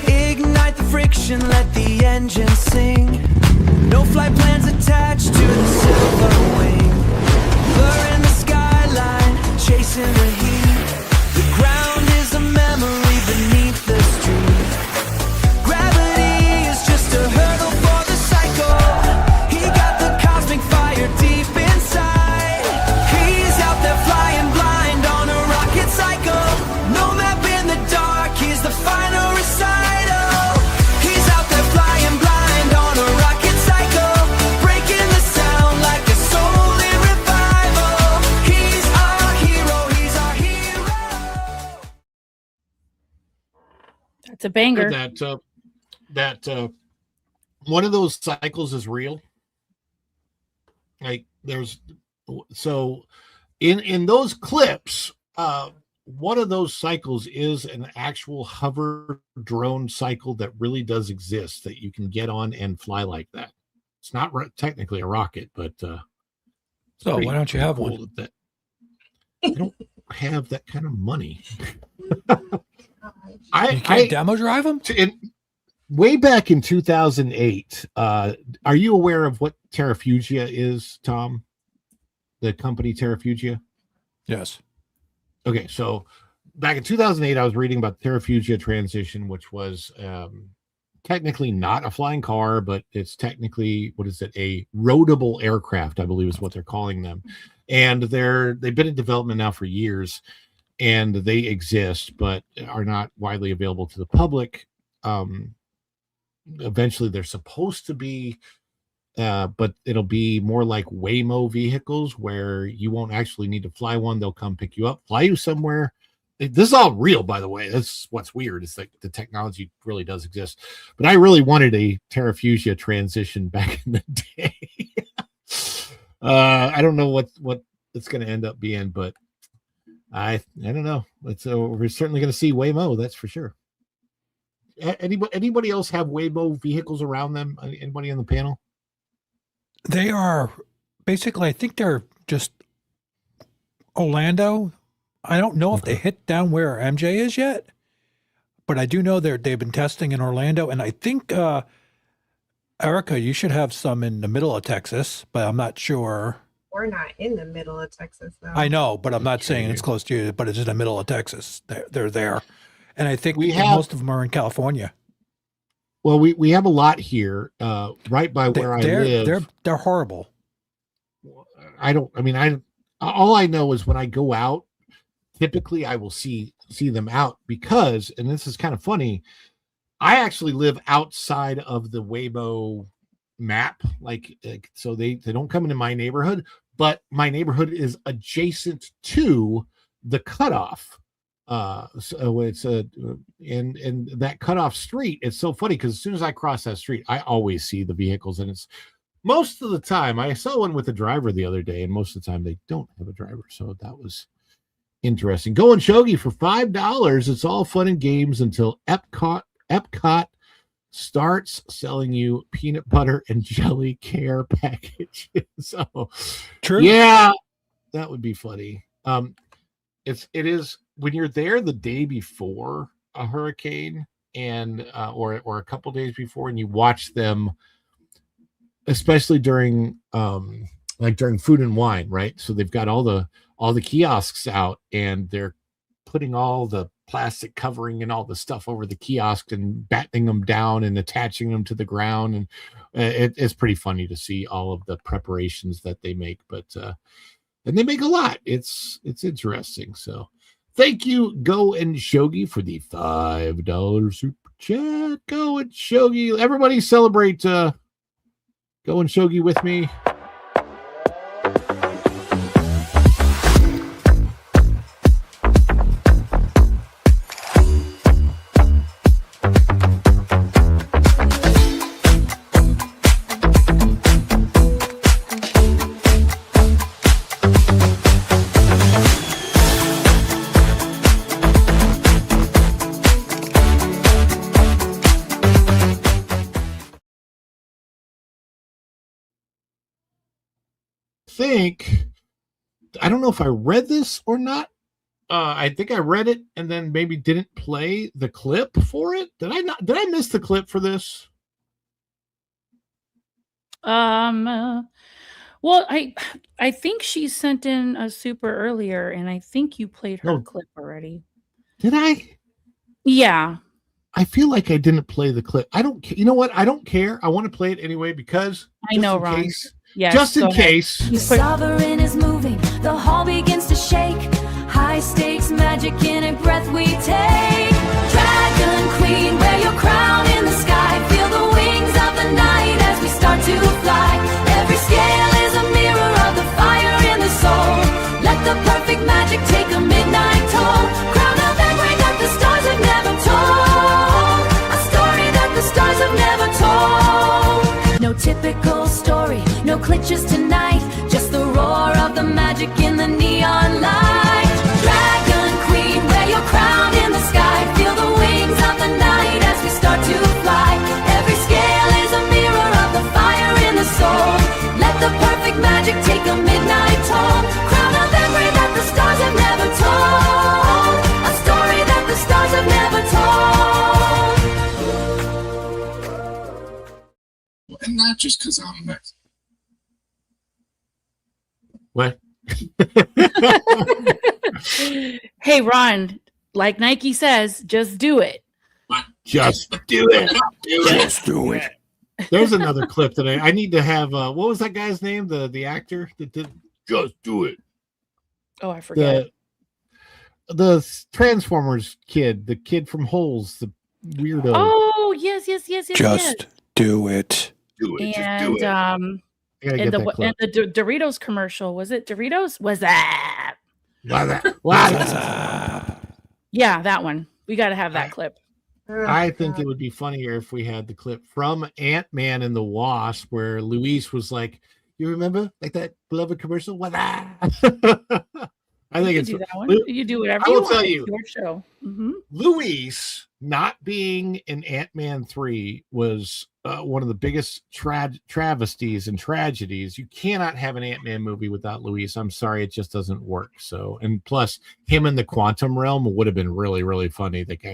Ignite the friction, let the engine sing. No flight plans attached to the silver wing. Blur in the skyline, chasing the heat. The ground is a memory beneath the street. Gravity is just a hurdle for the cycle. He got the cosmic fire deep inside. He's out there flying blind on a rocket cycle. No map in the dark, he's the final recital. He's out there flying blind on a rocket cycle, breaking the sound like a soul in revival. He's our hero, he's our hero. That's a banger. That one of those cycles is real. Like there's so in those clips, one of those cycles is an actual hover drone cycle that really does exist that you can get on and fly like that. It's not technically a rocket, but so why don't you have one? That I don't have that kind of money. You can't demo drive them? Way back in 2008, are you aware of what Terrafugia is, Tom? The company Terrafugia? Yes. Okay, so back in 2008, I was reading about Terrafugia Transition, which was technically not a flying car, but it's technically, a roadable aircraft, I believe is what they're calling them. And they've been in development now for years. and they exist, but are not widely available to the public. Eventually, they're supposed to be, but it'll be more like Waymo vehicles where you won't actually need to fly one. They'll come pick you up, fly you somewhere. This is all real, by the way. That's what's weird. It's like the technology really does exist. But I really wanted a Terrafugia transition back in the day. I don't know what it's going to end up being, but I don't know. We're certainly going to see Waymo, that's for sure. Anybody else have Waymo vehicles around them? Anybody on the panel? They are basically, I think they're just Orlando. I don't know if they hit down where MJ is yet, but I do know they've been testing in Orlando, and I think Erica, you should have some in the middle of Texas, but I'm not sure. We're not in the middle of Texas, though. I know, but I'm not saying it's close to you, but it's in the middle of Texas. They're there. And I think most of them are in California. Well, we have a lot here, right by where I live. They're horrible. All I know is when I go out, typically I will see them out because, and this is kind of funny, I actually live outside of the Waymo map, so they don't come into my neighborhood, but my neighborhood is adjacent to the cutoff. So it's and that cutoff street. It's so funny because as soon as I cross that street, I always see the vehicles, and it's most of the time. I saw one with a driver the other day, and most of the time they don't have a driver. So that was interesting. Going Shogi for $5. It's all fun and games until Epcot starts selling you peanut butter and jelly care packages. So true. Yeah, that would be funny. It is when you're there the day before a hurricane and or a couple days before, and you watch them, especially during during Food and Wine, right? So they've got all the kiosks out, and they're putting all the plastic covering and all the stuff over the kiosk and battening them down and attaching them to the ground, and it's pretty funny to see all of the preparations that they make. But and they make a lot. It's interesting. So thank you, Go and Shogi, for the $5 super chat. Go and Shogi. Everybody celebrate Go and Shogi with me. I don't know if I read this or not. I think I read it and then maybe didn't play the clip for it. Did I miss the clip for this? Well, I think she sent in a super earlier, and I think you played her clip already. Did I? Yeah. I feel like I didn't play the clip. I don't. You know what? I don't care. I want to play it anyway because I know, Ron. Yes, just in case. The sovereign is moving, the hall begins to shake. High stakes magic in a breath we take. Dragon Queen, wear your crown in the sky. Feel the wings of the night as we start to fly. Every scale is a mirror of the fire in the soul. Let the perfect magic take a midnight toll. Crown of memory that the stars have never told. A story that the stars have never told. No typical story, no glitches tonight. Just the roar of the magic in the neon light. Dragon Queen, wear your crown in the sky. Feel the wings of the night as we start to fly. Every scale is a mirror of the fire in the soul. Let the perfect magic take a midnight toll. Crown of memory that the stars have never told. A story that the stars have never told. And not just because I'm Mexican. What? Hey, Ron, like Nike says, just do it. Just do it. Just do it. There's another clip that I need to have. What was that guy's name? The actor that did Just Do It. Oh, I forget. the Transformers kid, the kid from Holes, the weirdo. Oh, yes. Just do it. Do it. And just do it. and the Doritos commercial, was it Doritos? Was that? Yeah, that one. We got to have that clip. I think it would be funnier if we had the clip from Ant-Man and the Wasp where Luis was like, "You remember like that beloved commercial?" I think it's do that one. You do whatever I you will want. tell It's you, your show. Mm-hmm. Luis not being in Ant-Man 3 was one of the biggest travesties and tragedies. You cannot have an Ant-Man movie without Luis. I'm sorry, it just doesn't work. So, and plus, him in the quantum realm would have been really, really funny. Like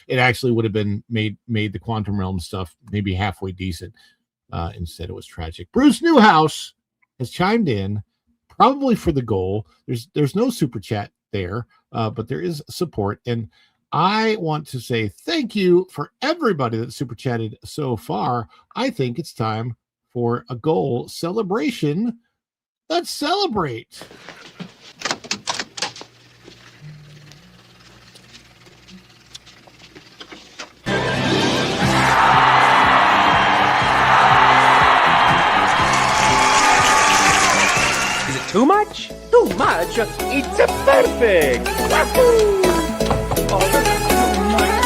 it actually would have been made the quantum realm stuff maybe halfway decent. Instead, it was tragic. Bruce Newhouse has chimed in, probably for the goal. There's no super chat there, but there is support, and I want to say thank you for everybody that super chatted so far. I think it's time for a goal celebration. Let's celebrate. Is it too much? Too much? It's a perfect! Wahoo! Oh, this is too much.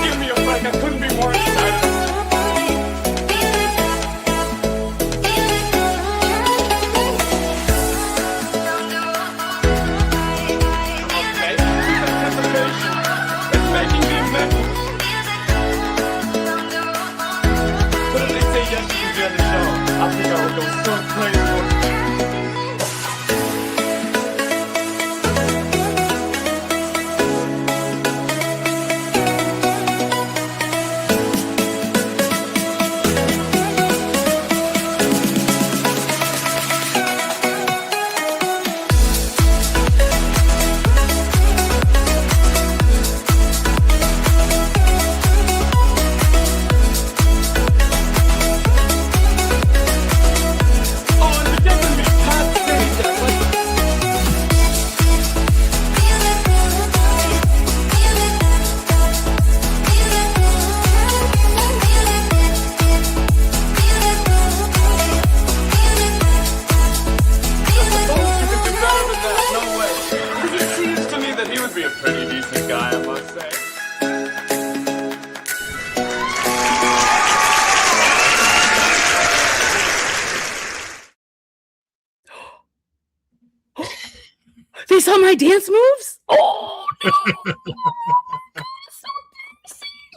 Give me a break. I couldn't be more excited. Okay, anticipation. It's making me mental. But if they say yes, you can be on the show. I think I would go so crazy. They saw my dance moves? Oh, no.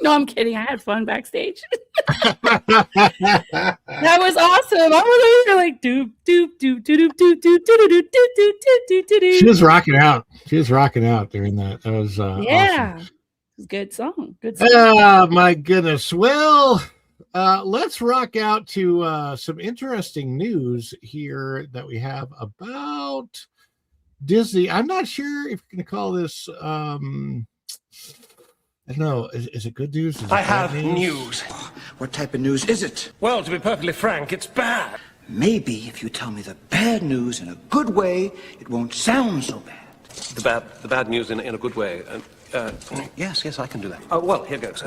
No, I'm kidding. I had fun backstage. That was awesome. I was over like doop doop doop doop doop doop doop doop doop doop. She was rocking out. She was rocking out during that. That was yeah. awesome. Good song. Good song. Oh my goodness. Well, let's rock out to some interesting news here that we have about Disney. I'm not sure if you're going to call this. I don't know. Is it good news? Is it I bad have news. What type of news is it? Well, to be perfectly frank, it's bad. Maybe if you tell me the bad news in a good way, it won't sound so bad. The bad news in a good way. Yes, I can do that. Well, here goes.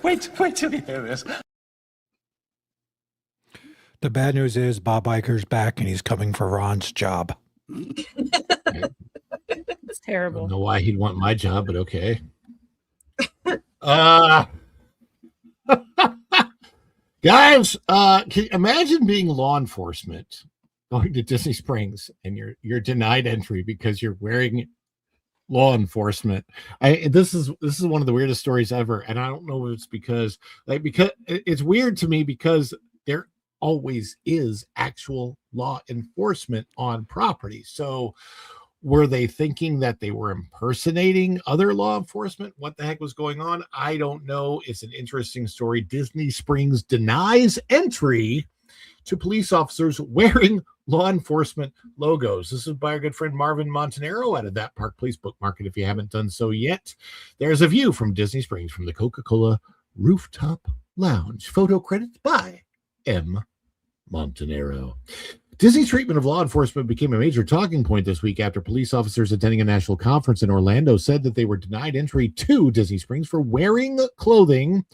Wait till you hear this. The bad news is Bob Iger's back and he's coming for Ron's job. It's terrible. I don't know why he'd want my job, but okay. Guys, can you imagine being law enforcement going to Disney Springs and you're denied entry because you're wearing law enforcement. This is one of the weirdest stories ever, and I don't know if it's because it's weird to me because there always is actual law enforcement on property. So were they thinking that they were impersonating other law enforcement? What the heck was going on? I don't know. It's an interesting story. Disney Springs denies entry to police officers wearing law enforcement logos. This is by our good friend Marvin Montanaro out of That Park. Please bookmark it if you haven't done so yet. There's a view from Disney Springs from the Coca-Cola Rooftop Lounge. Photo credits by M. Montanaro. Disney's treatment of law enforcement became a major talking point this week after police officers attending a national conference in Orlando said that they were denied entry to Disney Springs for wearing clothing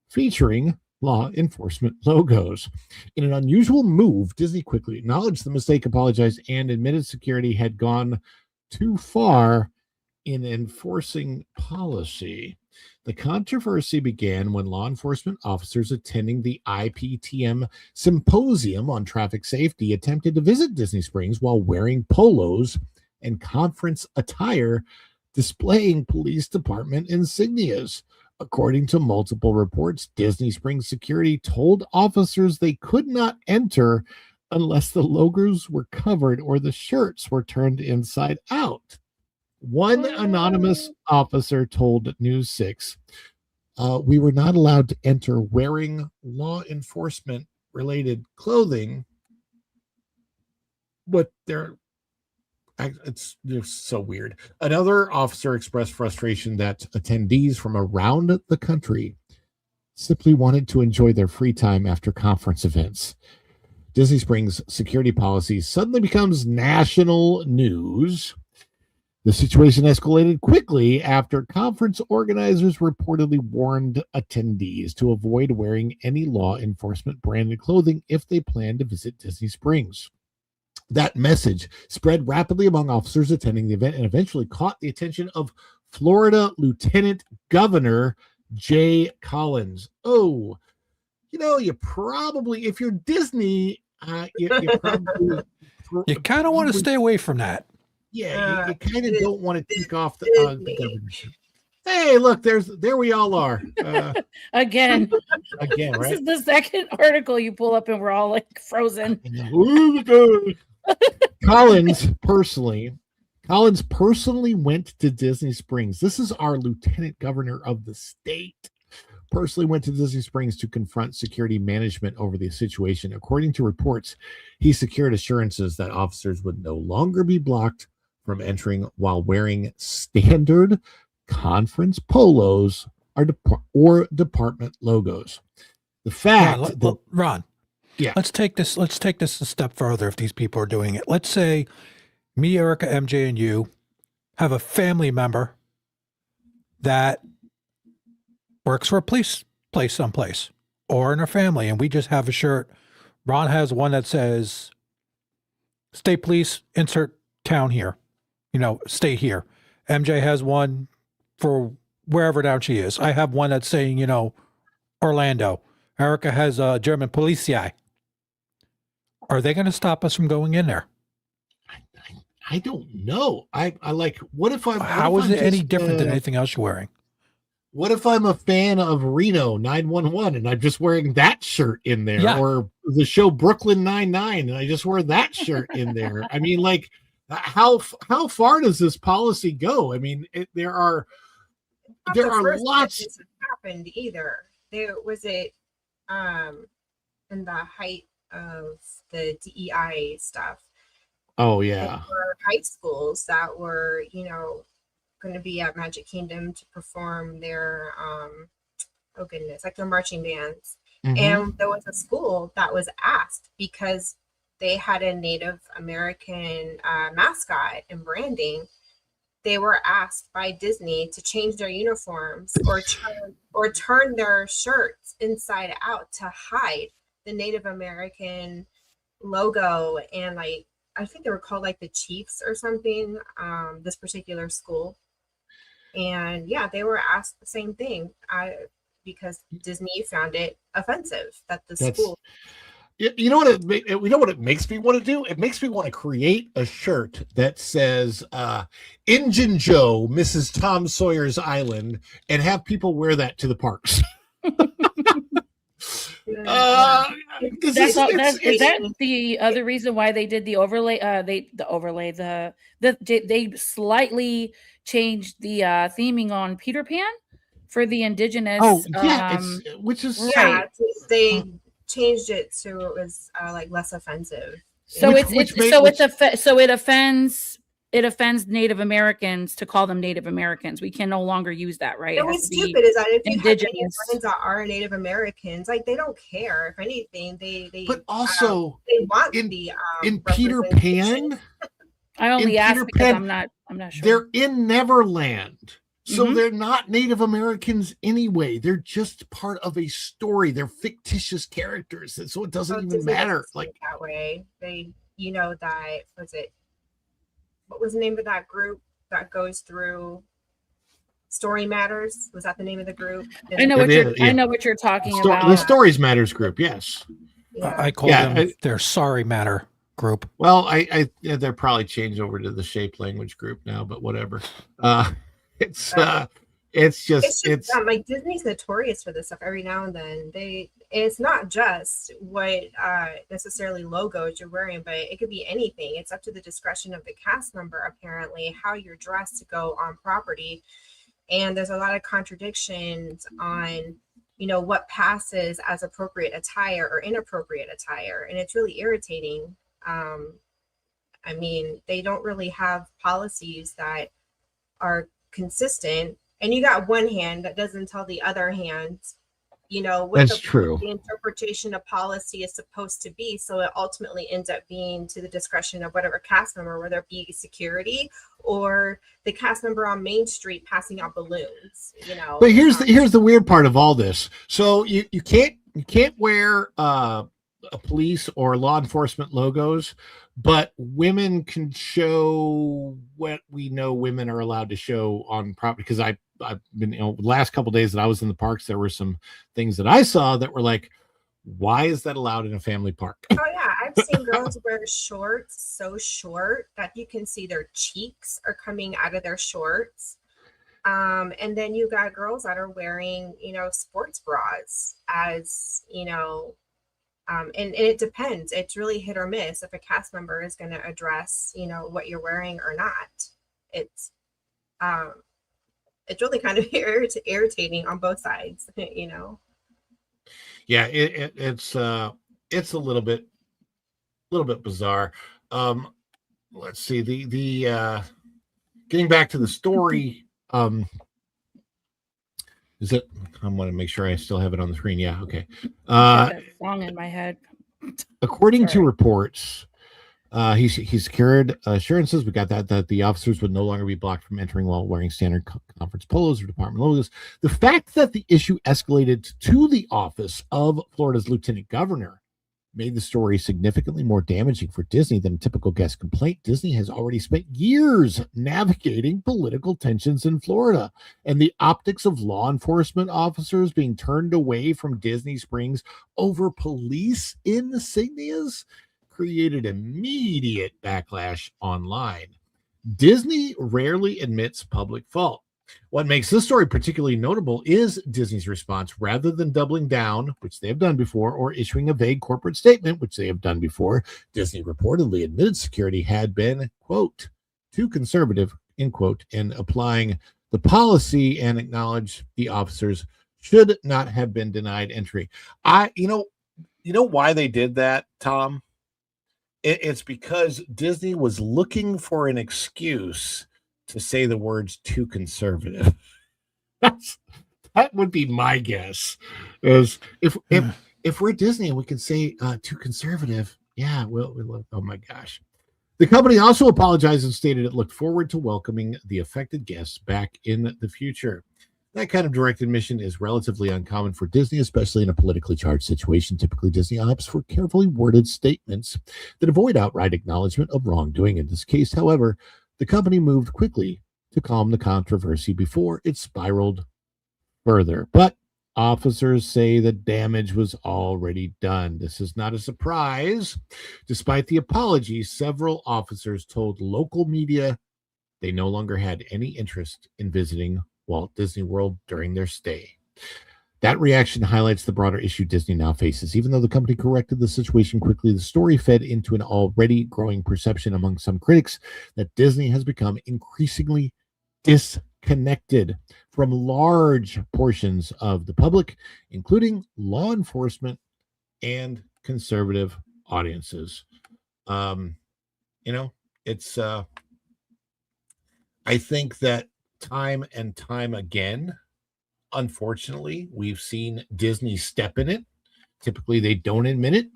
featuring law enforcement logos. In an unusual move, Disney quickly acknowledged the mistake, apologized, and admitted security had gone too far in enforcing policy. The controversy began when law enforcement officers attending the IPTM Symposium on Traffic Safety attempted to visit Disney Springs while wearing polos and conference attire displaying police department insignias. According to multiple reports, Disney Springs security told officers they could not enter unless the logos were covered or the shirts were turned inside out. One anonymous officer told News 6, we were not allowed to enter wearing law enforcement related clothing, but it's so weird. Another officer expressed frustration that attendees from around the country simply wanted to enjoy their free time after conference events. Disney Springs security policy suddenly becomes national news. The situation escalated quickly after conference organizers reportedly warned attendees to avoid wearing any law enforcement branded clothing if they planned to visit Disney Springs. That message spread rapidly among officers attending the event and eventually caught the attention of Florida Lieutenant Governor Jay Collins. Oh, you probably, if you're Disney, you probably... You kind of want to stay away from that. Yeah, you kind of don't want to take off the governorship. Hey, look, there we all are. Again, right? This is the second article you pull up, and we're all like frozen. Collins personally went to Disney Springs. This is our lieutenant governor of the state. Personally went to Disney Springs to confront security management over the situation. According to reports, he secured assurances that officers would no longer be blocked from entering while wearing standard conference polos or department logos. The fact Ron, yeah, let's take this a step further. If these people are doing it, let's say me, Erica, MJ, and you have a family member that works for a police place someplace or in our family, and we just have a shirt. Ron has one that says "State Police, insert town here," stay here. MJ has one for wherever down she is. I have one that's saying, Orlando. Erica has a German Polizei. Are they going to stop us from going in there? I don't know. I like, what if I'm... How is it any different than anything else you're wearing? What if I'm a fan of Reno 911 and I'm just wearing that shirt in there? Yeah. Or the show Brooklyn Nine-Nine and I just wear that shirt in there? I mean, like, how far does this policy go? I mean, there are lots. This happened either. There was it in the height of the DEI stuff. Oh yeah. There were high schools that were, going to be at Magic Kingdom to perform their like their marching bands. Mm-hmm. And there was a school that was asked because they had a Native American mascot and branding. They were asked by Disney to change their uniforms or turn their shirts inside out to hide the Native American logo. And I think they were called like the Chiefs or something, this particular school. And yeah, they were asked the same thing because Disney found it offensive that the school. You know what it makes me want to do? It makes me want to create a shirt that says Injun Joe, Mrs. Tom Sawyer's Island, and have people wear that to the parks. Is that the other reason why they did the overlay? They slightly changed the theming on Peter Pan for the indigenous. Oh yeah, which is right. They changed it so it was like less offensive. So it offends it offends Native Americans to call them Native Americans. We can no longer use that, right? And It has what's to be stupid is that if you have any indigenous. friends that are Native Americans, like they don't care. If anything, they But also they want in, the in Peter Pan, I only in asked Peter because Pan, I'm not sure. they're in Neverland. So Mhm. they're not Native Americans anyway. They're just part of a story. They're fictitious characters. And so it doesn't even Disney matter. doesn't see Like it that way. They, you know, that what was the name of that group that goes through Story Matters? Was that the name of the group? I know It what you're is, yeah. I know what you're talking the about. Stories Matters group, yes. I call them their Sorry Matter group. Well, they're probably changed over to the Shape Language group now, but whatever. It's just like Disney's notorious for this stuff. Every now and then, it's not just what necessarily logos you're wearing, but it could be anything. It's up to the discretion of the cast member, apparently, how you're dressed to go on property. And there's a lot of contradictions on, you know, what passes as appropriate attire or inappropriate attire, and it's really irritating. I mean, they don't really have policies that are consistent, and you got one hand that doesn't tell the other hand, you know, what That's true. the interpretation of policy is supposed to be. So it ultimately ends up being to the discretion of whatever cast member, whether it be security or the cast member on Main Street passing out balloons, you know. But here's the weird part of all this. So you can't wear a police or law enforcement logos, but women can show what we know women are allowed to show on property. Because I've been, you know, the last couple of days that I was in the parks, there were some things that I saw that were like, why is that allowed in a family park? Oh yeah, I've seen girls wear shorts so short that you can see their cheeks are coming out of their shorts. And then you got girls that are wearing, you know, sports bras, as you know, and it depends. It's really hit or miss if a cast member is going to address, you know, what you're wearing or not. It's really kind of irritating on both sides, you know. Yeah, it's a little bit bizarre. Let's see, the getting back to the story. Is it? I want to make sure I still have it on the screen. Yeah, okay. That song in my head. According to reports, he secured assurances. We got that the officers would no longer be blocked from entering while wearing standard conference polos or department logos. The fact that the issue escalated to the office of Florida's lieutenant governor made the story significantly more damaging for Disney than a typical guest complaint. Disney has already spent years navigating political tensions in Florida, and the optics of law enforcement officers being turned away from Disney Springs over police insignias created immediate backlash online. Disney rarely admits public fault. What makes this story particularly notable is Disney's response. Rather than doubling down, which they have done before, or issuing a vague corporate statement, which they have done before, Disney reportedly admitted security had been, quote, too conservative, end quote, in applying the policy, and acknowledged the officers should not have been denied entry. You know why they did that, Tom? It's because Disney was looking for an excuse to say the words too conservative. That would be my guess. Is if we're Disney and we can say too conservative, yeah, we'll oh my gosh. The company also apologized and stated it looked forward to welcoming the affected guests back in the future. That kind of direct admission is relatively uncommon for Disney, especially in a politically charged situation. Typically, Disney opts for carefully worded statements that avoid outright acknowledgement of wrongdoing. In this case, however, the company moved quickly to calm the controversy before it spiraled further. But officers say the damage was already done. This is not a surprise. Despite the apology, several officers told local media they no longer had any interest in visiting Walt Disney World during their stay. That reaction highlights the broader issue Disney now faces. Even though the company corrected the situation quickly, the story fed into an already growing perception among some critics that Disney has become increasingly disconnected from large portions of the public, including law enforcement and conservative audiences. It's I think that time and time again, unfortunately, we've seen Disney step in it. Typically, they don't admit it.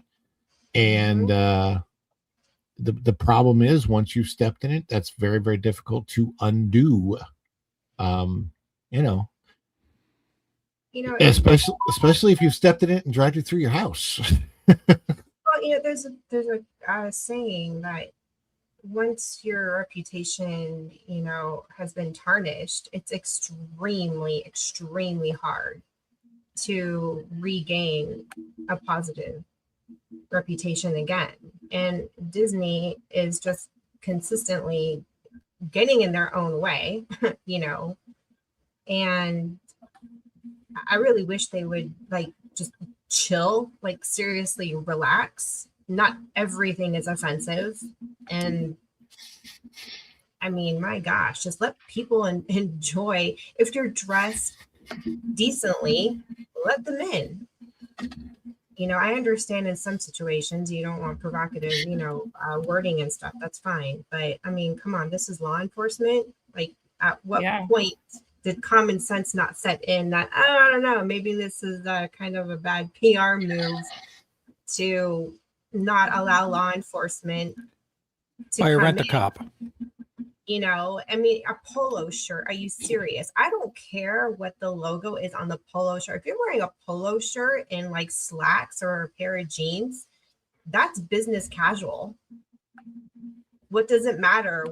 And the problem is, once you've stepped in it, that's very, very difficult to undo. Especially if you've stepped in it and dragged it through your house. Well, there's a saying that once your reputation, has been tarnished, it's extremely, extremely hard to regain a positive reputation again. And Disney is just consistently getting in their own way, and I really wish they would just chill, seriously relax. Not everything is offensive. And I mean, my gosh, just let people enjoy. If you're dressed decently, let them in. I understand in some situations you don't want provocative, wording and stuff. That's fine. But I mean, come on, this is law enforcement. At what point did common sense not set in that, I don't know, maybe this is kind of a bad PR move to not allow law enforcement to rent a cop. I mean, a polo shirt. Are you serious? I don't care what the logo is on the polo shirt. If you're wearing a polo shirt and slacks or a pair of jeans, that's business casual. What does it matter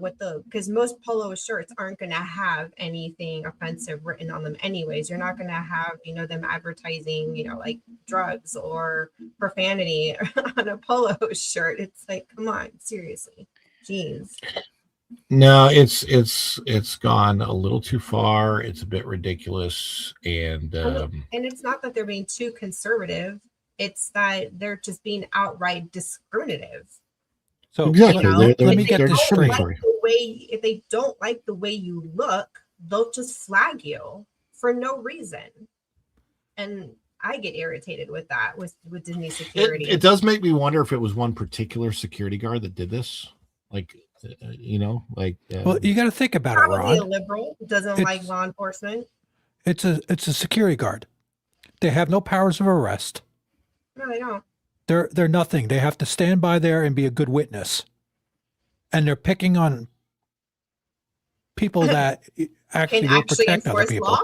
because most polo shirts aren't going to have anything offensive written on them anyways. You're not going to have, them advertising, drugs or profanity on a polo shirt. It's come on, seriously. Jeez. No, it's gone a little too far. It's a bit ridiculous. And it's not that they're being too conservative. It's that they're just being outright discriminative. So exactly. Let me get this straight. If they don't like the way you look, they'll just flag you for no reason. And I get irritated with that with Disney security. It does make me wonder if it was one particular security guard that did this. Well, you got to think about it, Ron. Probably a liberal who doesn't like law enforcement. It's a security guard. They have no powers of arrest. No, they don't. They're nothing. They have to stand by there and be a good witness. And they're picking on people that actually will protect other people. Law?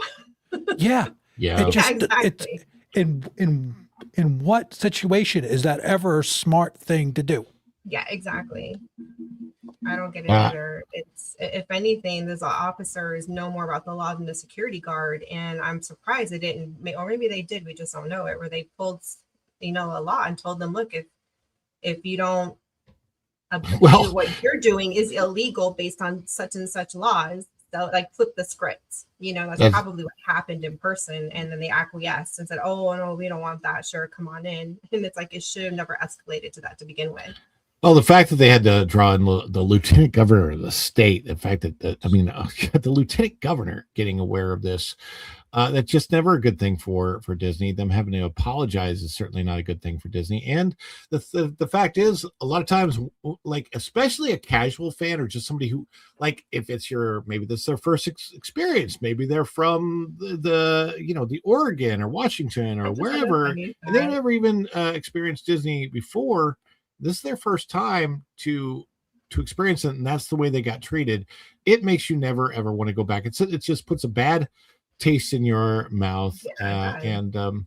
Yeah. Yeah. Exactly. It's in what situation is that ever a smart thing to do? Yeah, exactly. I don't get it either. It's, if anything, those officers know more about the law than the security guard, and I'm surprised they didn't, or maybe they did. We just don't know it. Where they pulled, a law and told them, look, if you don't, what you're doing is illegal based on such and such laws. So flip the script. That's probably what happened in person, and then they acquiesced and said, "Oh no, we don't want that. Sure, come on in." And it's it should have never escalated to that to begin with. Well, the fact that they had to draw in the lieutenant governor of the state, the fact that the lieutenant governor getting aware of this, that's just never a good thing for Disney. Them having to apologize is certainly not a good thing for Disney. And the fact is, a lot of times, especially a casual fan or just somebody who, if it's maybe this is their first experience, maybe they're from the Oregon or Washington or wherever, and they've never even experienced Disney before. This is their first time to experience it, and that's the way they got treated. It makes you never ever want to go back. It just puts a bad taste in your mouth, and the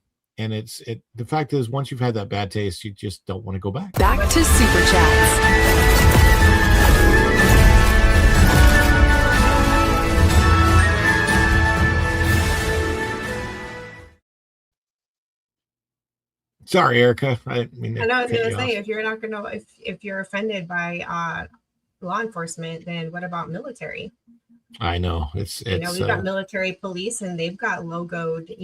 fact is, once you've had that bad taste, you just don't want to go back. Back to Super Chats. Sorry, Erica. I know. I was going to say, if you're not going to, if you're offended by law enforcement, then what about military? I know it's we've got military police, and they've got logoed,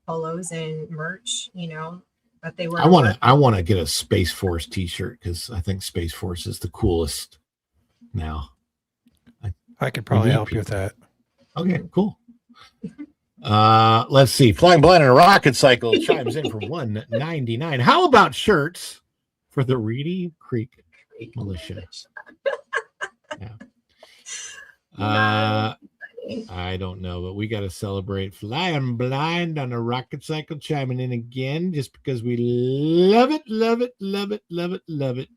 polos and merch, that they were. I want to get a Space Force T-shirt because I think Space Force is the coolest now. I could probably help you with that. Okay, cool. Let's see. Flying Blind on a Rocket Cycle chimes in for $1.99. How about shirts for the Reedy Creek Militia? Yeah. I don't know, but we got to celebrate Flying Blind on a rocket cycle chiming in again just because we love it, love it, love it, love it, love it.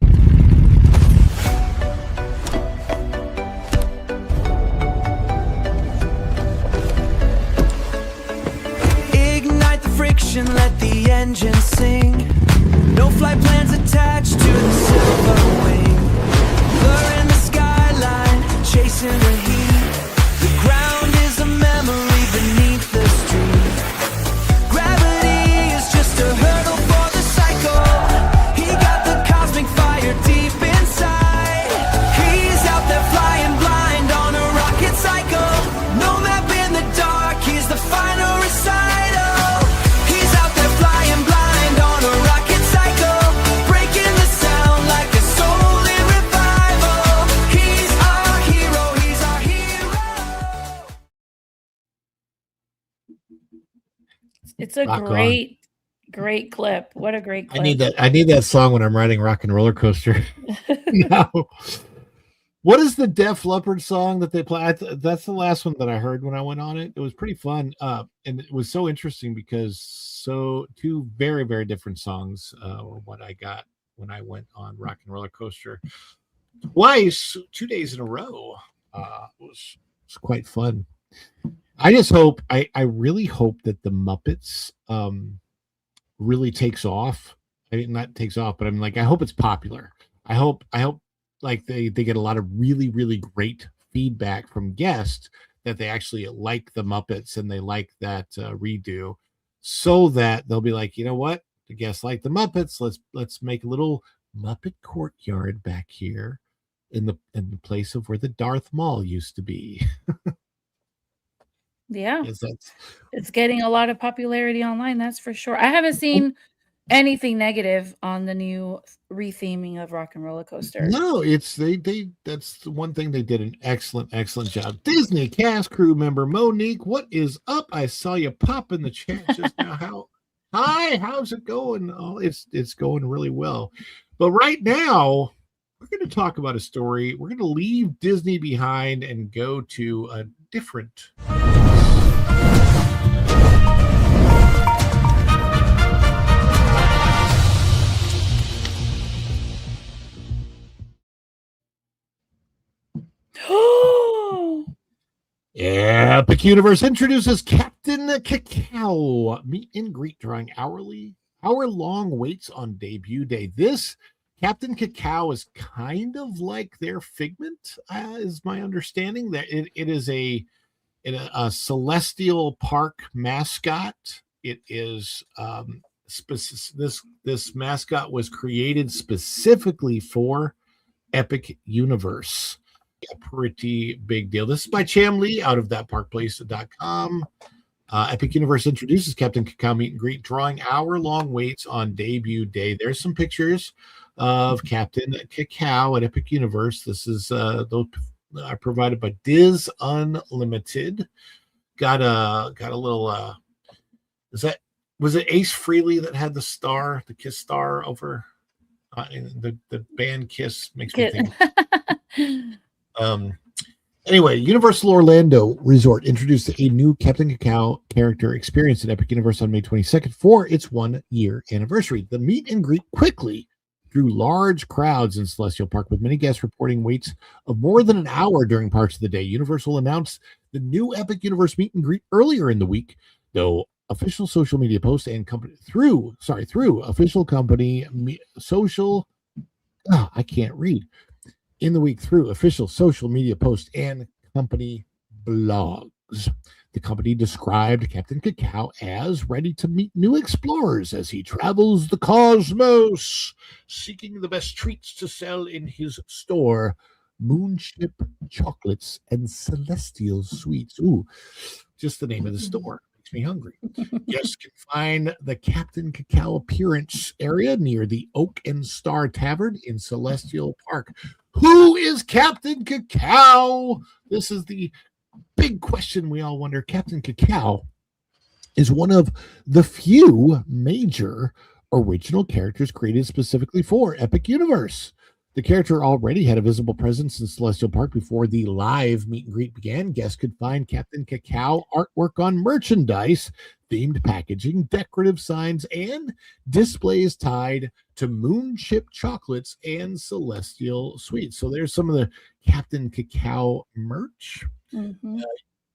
Ignite the friction, let the engine sing. No flight plans attached to the silver wing. Blur in the skyline, chasing the heat. The ground is a memory beneath the street. Gravity is just a hurdle for the cycle. He got the cosmic fire deep inside. He's out there flying blind on a rocket cycle. No map in the dark, he's the final recital. He's out there flying blind on a rocket cycle, breaking the sound like a soul in revival. He's our hero, he's our hero. It's a Rock on. great clip. What a great clip. I need that song when I'm riding Rock and Roller Coaster. No. What is the Def Leppard song that they play? That's the last one that I heard when I went on it. It was pretty fun. And it was so interesting because two very, very different songs were what I got when I went on Rock and Roller Coaster twice, 2 days in a row. It was quite fun. I just hope, I really hope that the Muppets really takes off. I mean, not takes off, but I'm like, I hope it's popular. I hope like they get a lot of really, really great feedback from guests that they actually like the Muppets and they like that redo, so that they'll be like, you know what, the guests like the Muppets. Let's make a little Muppet courtyard back here in the place of where the Darth Maul used to be. Yeah. Yes, that's It's getting a lot of popularity online, that's for sure. I haven't seen anything negative on the new retheming of Rock and Roller Coaster. No, it's they that's the one thing they did an excellent job. Disney cast crew member Monique, what is up? I saw you pop in the chat just now. How's it going? Oh, it's going really well. But right now, we're going to talk about a story. We're going to leave Disney behind and go to a different Epic Universe introduces Captain Cacao. Meet and greet drawing hour-long waits on debut day. This Captain Cacao is kind of like their Figment, is my understanding. That it is a Celestial Park mascot. It is this mascot was created specifically for Epic Universe. A pretty big deal. This is by Cham Lee out of thatparkplace.com. Epic Universe introduces Captain Cacao meet and greet, drawing hour-long waits on debut day. There's some pictures of Captain Cacao at Epic Universe. This is those are provided by Diz Unlimited. Got a little was it Ace Frehley that had the star, the Kiss star over the band Kiss makes me think. Anyway, Universal Orlando Resort introduced a new Captain Cacao character experience at Epic Universe on May 22nd for its 1-year anniversary. The meet and greet quickly drew large crowds in Celestial Park, with many guests reporting waits of more than an hour during parts of the day. Universal announced the new Epic Universe meet and greet earlier in the week, though official social media posts and company through official company social. I can't read. In the week through official social media posts and company blogs. The company described Captain Cacao as ready to meet new explorers as he travels the cosmos, seeking the best treats to sell in his store, Moonship Chocolates and Celestial Sweets. Ooh, just the name of the store. Makes me hungry. Guests can find the Captain Cacao appearance area near the Oak and Star Tavern in Celestial Park. Who is Captain Cacao? This is the big question we all wonder. Captain Cacao is one of the few major original characters created specifically for Epic Universe. The character already had a visible presence in Celestial Park before the live meet and greet began. Guests could find Captain Cacao artwork on merchandise, themed packaging, decorative signs, and displays tied to Moonship chocolates and Celestial sweets. So there's some of the Captain Cacao merch.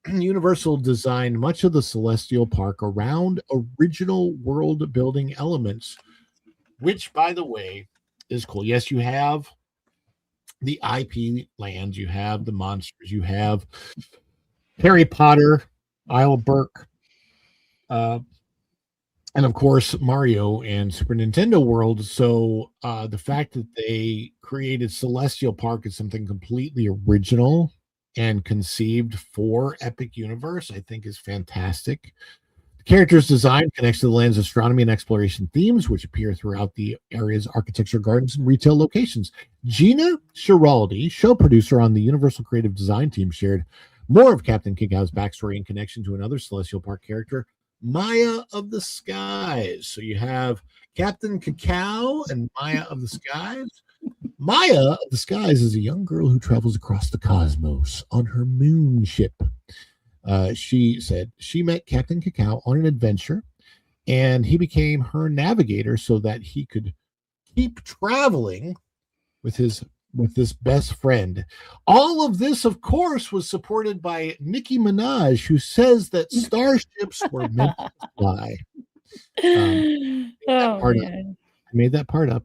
Universal designed much of the Celestial Park around original world building elements, which, by the way, is cool. Yes, you have the IP lands, you have the monsters, you have Harry Potter, Isle of Berk, and of course Mario and Super Nintendo World. So the fact that they created Celestial Park is something completely original and conceived for Epic Universe, I think is fantastic. The character's design connects to the land's astronomy and exploration themes, which appear throughout the area's architecture, gardens, and retail locations. Gina Schiraldi, show producer on the Universal Creative Design team, shared more of Captain Cacao's backstory in connection to another Celestial Park character, Maya of the Skies. So you have Captain Cacao and Maya of the Skies. Maya of the Skies is a young girl who travels across the cosmos on her moon ship. She said she met Captain Cacao on an adventure, and he became her navigator so that he could keep traveling with this best friend. All of this, of course, was supported by Nicki Minaj, who says that starships were meant to fly. I made that part up.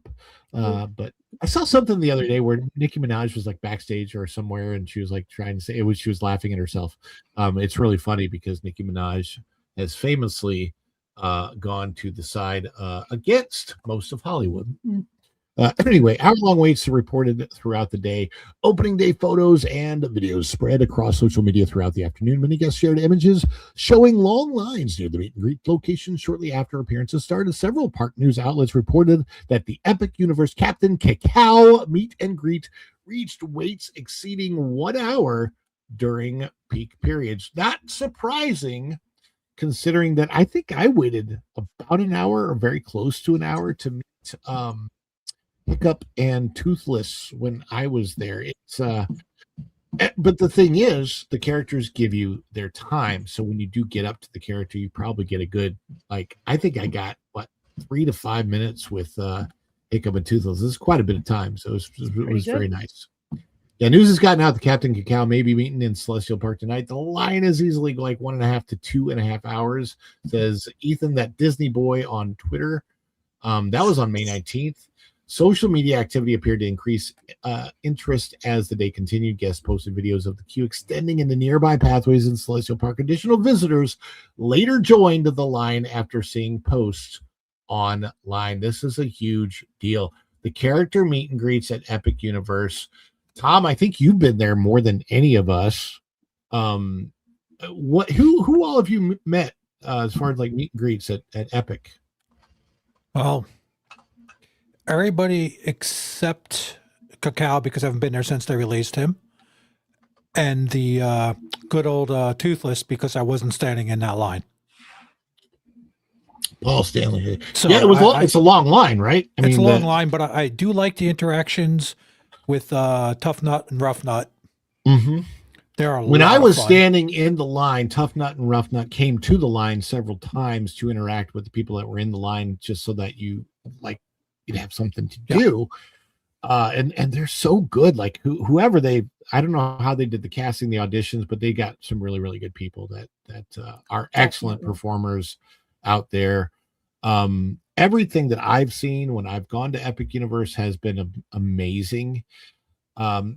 But I saw something the other day where Nicki Minaj was like backstage or somewhere, and she was like trying to say she was laughing at herself. It's really funny because Nicki Minaj has famously gone to the side against most of Hollywood. Anyway, hour-long waits are reported throughout the day. Opening day photos and videos spread across social media throughout the afternoon. Many guests shared images showing long lines near the meet and greet location shortly after appearances started. Several park news outlets reported that the Epic Universe Captain Cacao meet and greet reached waits exceeding 1 hour during peak periods. Not surprising, considering that I think I waited about an hour or very close to an hour to meet Hiccup and Toothless when I was there. It's but the thing is, the characters give you their time. So when you do get up to the character, you probably get a good, like, I think I got 3 to 5 minutes with Hiccup and Toothless. This is quite a bit of time, so it was very nice. Yeah, news has gotten out that Captain Cacao may be meeting in Celestial Park tonight. The line is easily like 1.5 to 2.5 hours, says Ethan, that Disney boy, on Twitter. That was on May 19th. Social media activity appeared to increase interest as the day continued. Guests posted videos of the queue extending into nearby pathways in Celestial Park. Additional visitors later joined the line after seeing posts online. This is a huge deal. The character meet and greets at Epic Universe. Tom, I think you've been there more than any of us. Who all have you met as far as like meet and greets at Epic? Well, everybody except Cacao, because I haven't been there since they released him, and the good old Toothless, because I wasn't standing in that line. Paul Stanley. So yeah, it's a long line, right? It's a long line, but I do like the interactions with Tough Nut and Rough Nut. Mm-hmm. When I was standing in the line, Tough Nut and Rough Nut came to the line several times to interact with the people that were in the line, just so that you'd have something to do. And they're so good. Like whoever I don't know how they did the casting, the auditions, but they got some really, really good people that are excellent performers out there. Everything that I've seen when I've gone to Epic Universe has been amazing.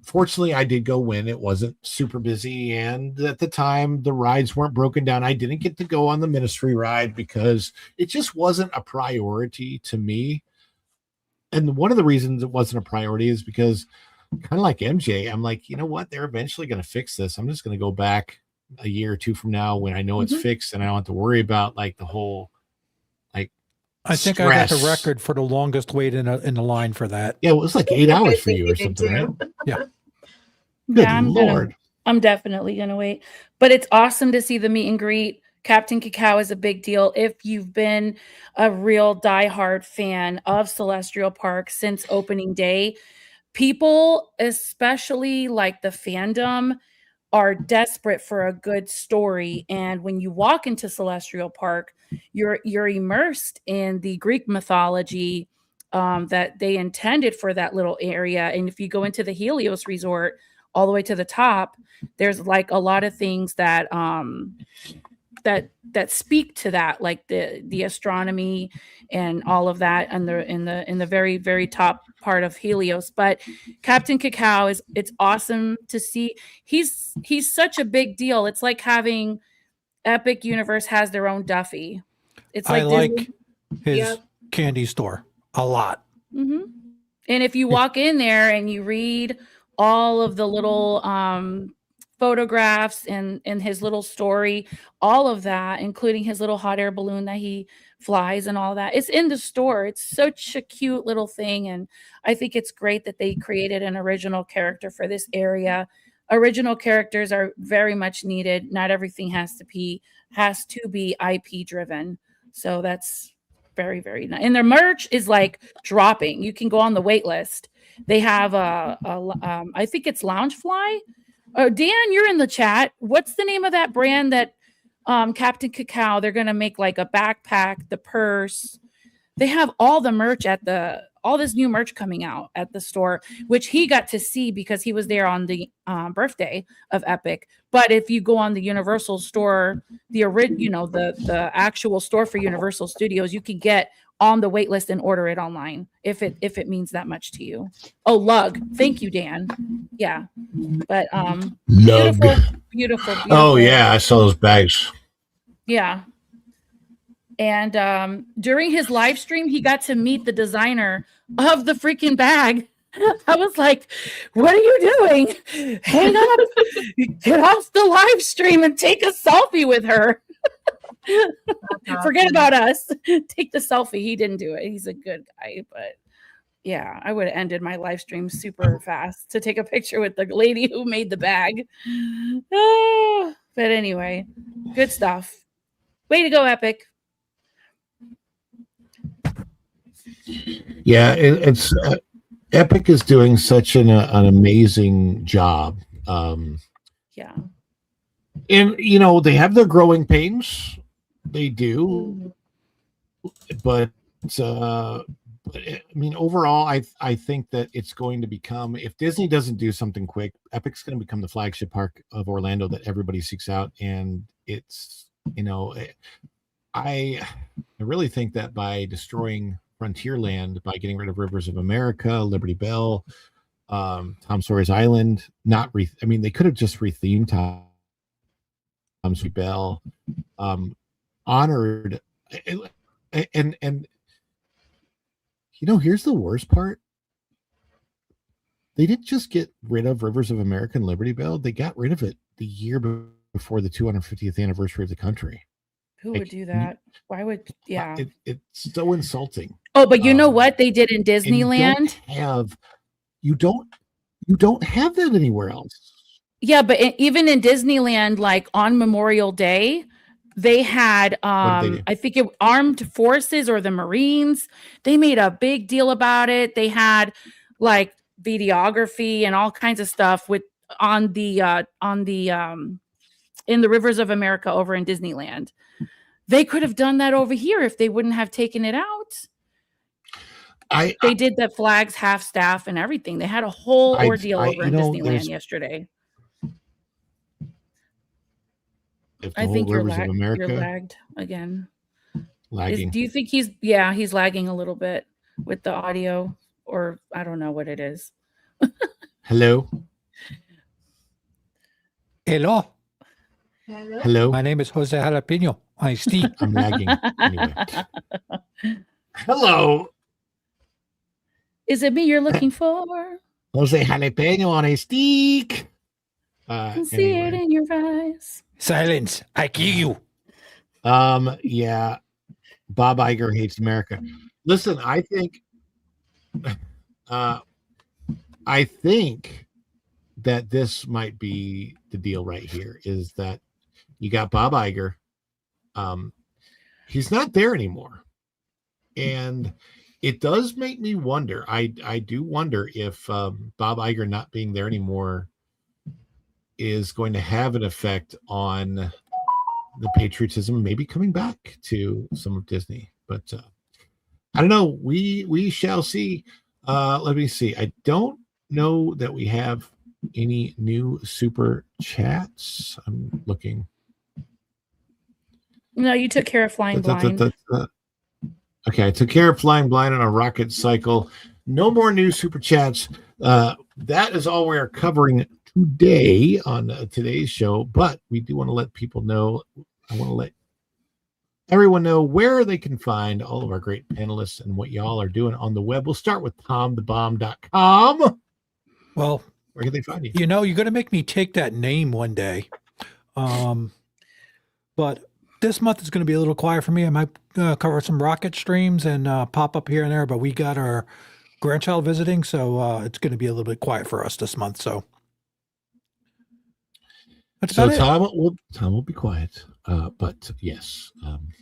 Fortunately, I did go when it wasn't super busy, and at the time the rides weren't broken down. I didn't get to go on the Ministry ride because it just wasn't a priority to me. And one of the reasons it wasn't a priority is because, kind of like MJ, I'm like, you know what? They're eventually going to fix this. I'm just going to go back a year or two from now when I know it's fixed and I don't have to worry about like the whole I think stress. I got the record for the longest wait in the line for that. Yeah, it was like 8 hours for you or something, right? Yeah. Good I'm Lord. I'm definitely gonna wait. But it's awesome to see the meet and greet. Captain Cacao is a big deal. If you've been a real diehard fan of Celestial Park since opening day, people, especially like the fandom, are desperate for a good story. And when you walk into Celestial Park, you're immersed in the Greek mythology that they intended for that little area. And if you go into the Helios Resort all the way to the top, there's like a lot of things that that speak to that, like the astronomy and all of that, and in the very, very top part of Helios. But Captain Cacao it's awesome to see. He's such a big deal. It's like having Epic Universe has their own Duffy. It's like I like Disney. his Yep. candy store a lot. Mm-hmm. And if you walk in there and you read all of the little photographs and his little story, all of that, including his little hot air balloon that he flies and all that, it's in the store. It's such a cute little thing. And I think it's great that they created an original character for this area. Original characters are very much needed. Not everything has to be IP driven. So that's very, very nice. And their merch is like dropping. You can go on the wait list. They have I think it's Loungefly. Dan, you're in the chat. What's the name of that brand that Captain Cacao? They're gonna make like a backpack, the purse. They have all the merch all this new merch coming out at the store, which he got to see because he was there on the birthday of Epic. But if you go on the Universal store, the actual store for Universal Studios, you can get on the wait list and order it online if it means that much to you. Oh, Lug. Thank you, Dan. Yeah. But Lug. Beautiful. Oh yeah, I saw those bags. Yeah. And during his live stream, he got to meet the designer of the freaking bag. I was like, what are you doing? Hang up, get off the live stream and take a selfie with her. Forget about us. Take the selfie. He didn't do it. He's a good guy. But yeah, I would have ended my live stream super fast to take a picture with the lady who made the bag. Oh, but anyway, good stuff. Way to go, Epic. Yeah, it's Epic is doing such an amazing job. Yeah, and they have their growing pains. They do, but I mean, overall, I think that it's going to become, if Disney doesn't do something quick, Epic's going to become the flagship park of Orlando that everybody seeks out, and it's I really think that by destroying Frontierland, by getting rid of Rivers of America, Liberty Bell, Tom Sawyer's Island, they could have just rethemed Tom Sawyer Bell, honored, and here's the worst part. They didn't just get rid of Rivers of America and Liberty Bell, they got rid of it the year before the 250th anniversary of the country. Who would do that? Why would? Yeah, it's so insulting. Oh, but you know what they did in Disneyland? You don't have that anywhere else. Yeah, but even in Disneyland, like on Memorial Day, they had I think it Armed Forces or the Marines. They made a big deal about it. They had like videography and all kinds of stuff in the Rivers of America over in Disneyland. They could have done that over here if they wouldn't have taken it out. They did the flags, half staff, and everything. They had a whole ordeal over in Disneyland yesterday. I think you're lagged again. Lagging. Do you think he's lagging a little bit with the audio, or I don't know what it is. Hello. Hello. Hello. My name is Jose Jalapeno. I'm Steve. I'm lagging. Anyway. Hello. Is it me you're looking for? Jose Jalapeno on a stick. I can see it in your eyes. Silence. I kill you. Yeah. Bob Iger hates America. Listen, I think that this might be the deal right here, is that you got Bob Iger. He's not there anymore. And it does make me wonder. I do wonder if Bob Iger not being there anymore is going to have an effect on the patriotism, maybe coming back to some of Disney. But I don't know. We shall see. Let me see. I don't know that we have any new super chats. I'm looking. No, you took care of Flying Blind. Okay, I took care of Flying Blind on a rocket cycle. No more new super chats. That is all we are covering today on today's show. But we do want to let people know. I want to let everyone know where they can find all of our great panelists and what y'all are doing on the web. We'll start with TomTheBomb.com. Well, where can they find you? You know, you're going to make me take that name one day. But this month is going to be a little quiet for me. I might cover some rocket streams and pop up here and there, but we got our grandchild visiting, so it's going to be a little bit quiet for us this month. So that's So about it. Tom will be quiet, but yes,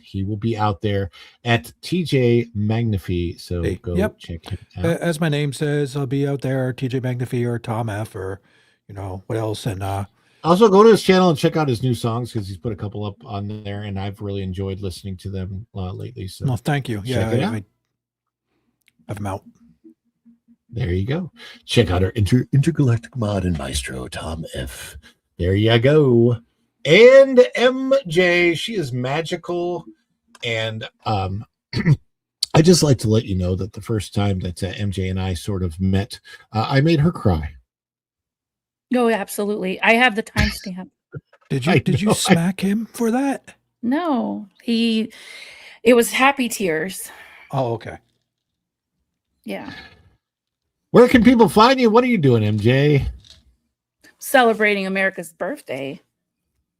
he will be out there at TJ Magnify. So go Yep. check him out. As my name says, I'll be out there, TJ Magnify or Tom F or, what else. And Also, go to his channel and check out his new songs because he's put a couple up on there, and I've really enjoyed listening to them lately. So, well, thank you. check Yeah, it out. I have them out. There you go. Check out our intergalactic mod and maestro, Tom F. There you go. And MJ, she is magical. And I just like to let you know that the first time that MJ and I sort of met, I made her cry. No, absolutely. I have the timestamp. Did you smack him for that? No, it was happy tears. Oh, okay. Yeah. Where can people find you? What are you doing, MJ? Celebrating America's birthday.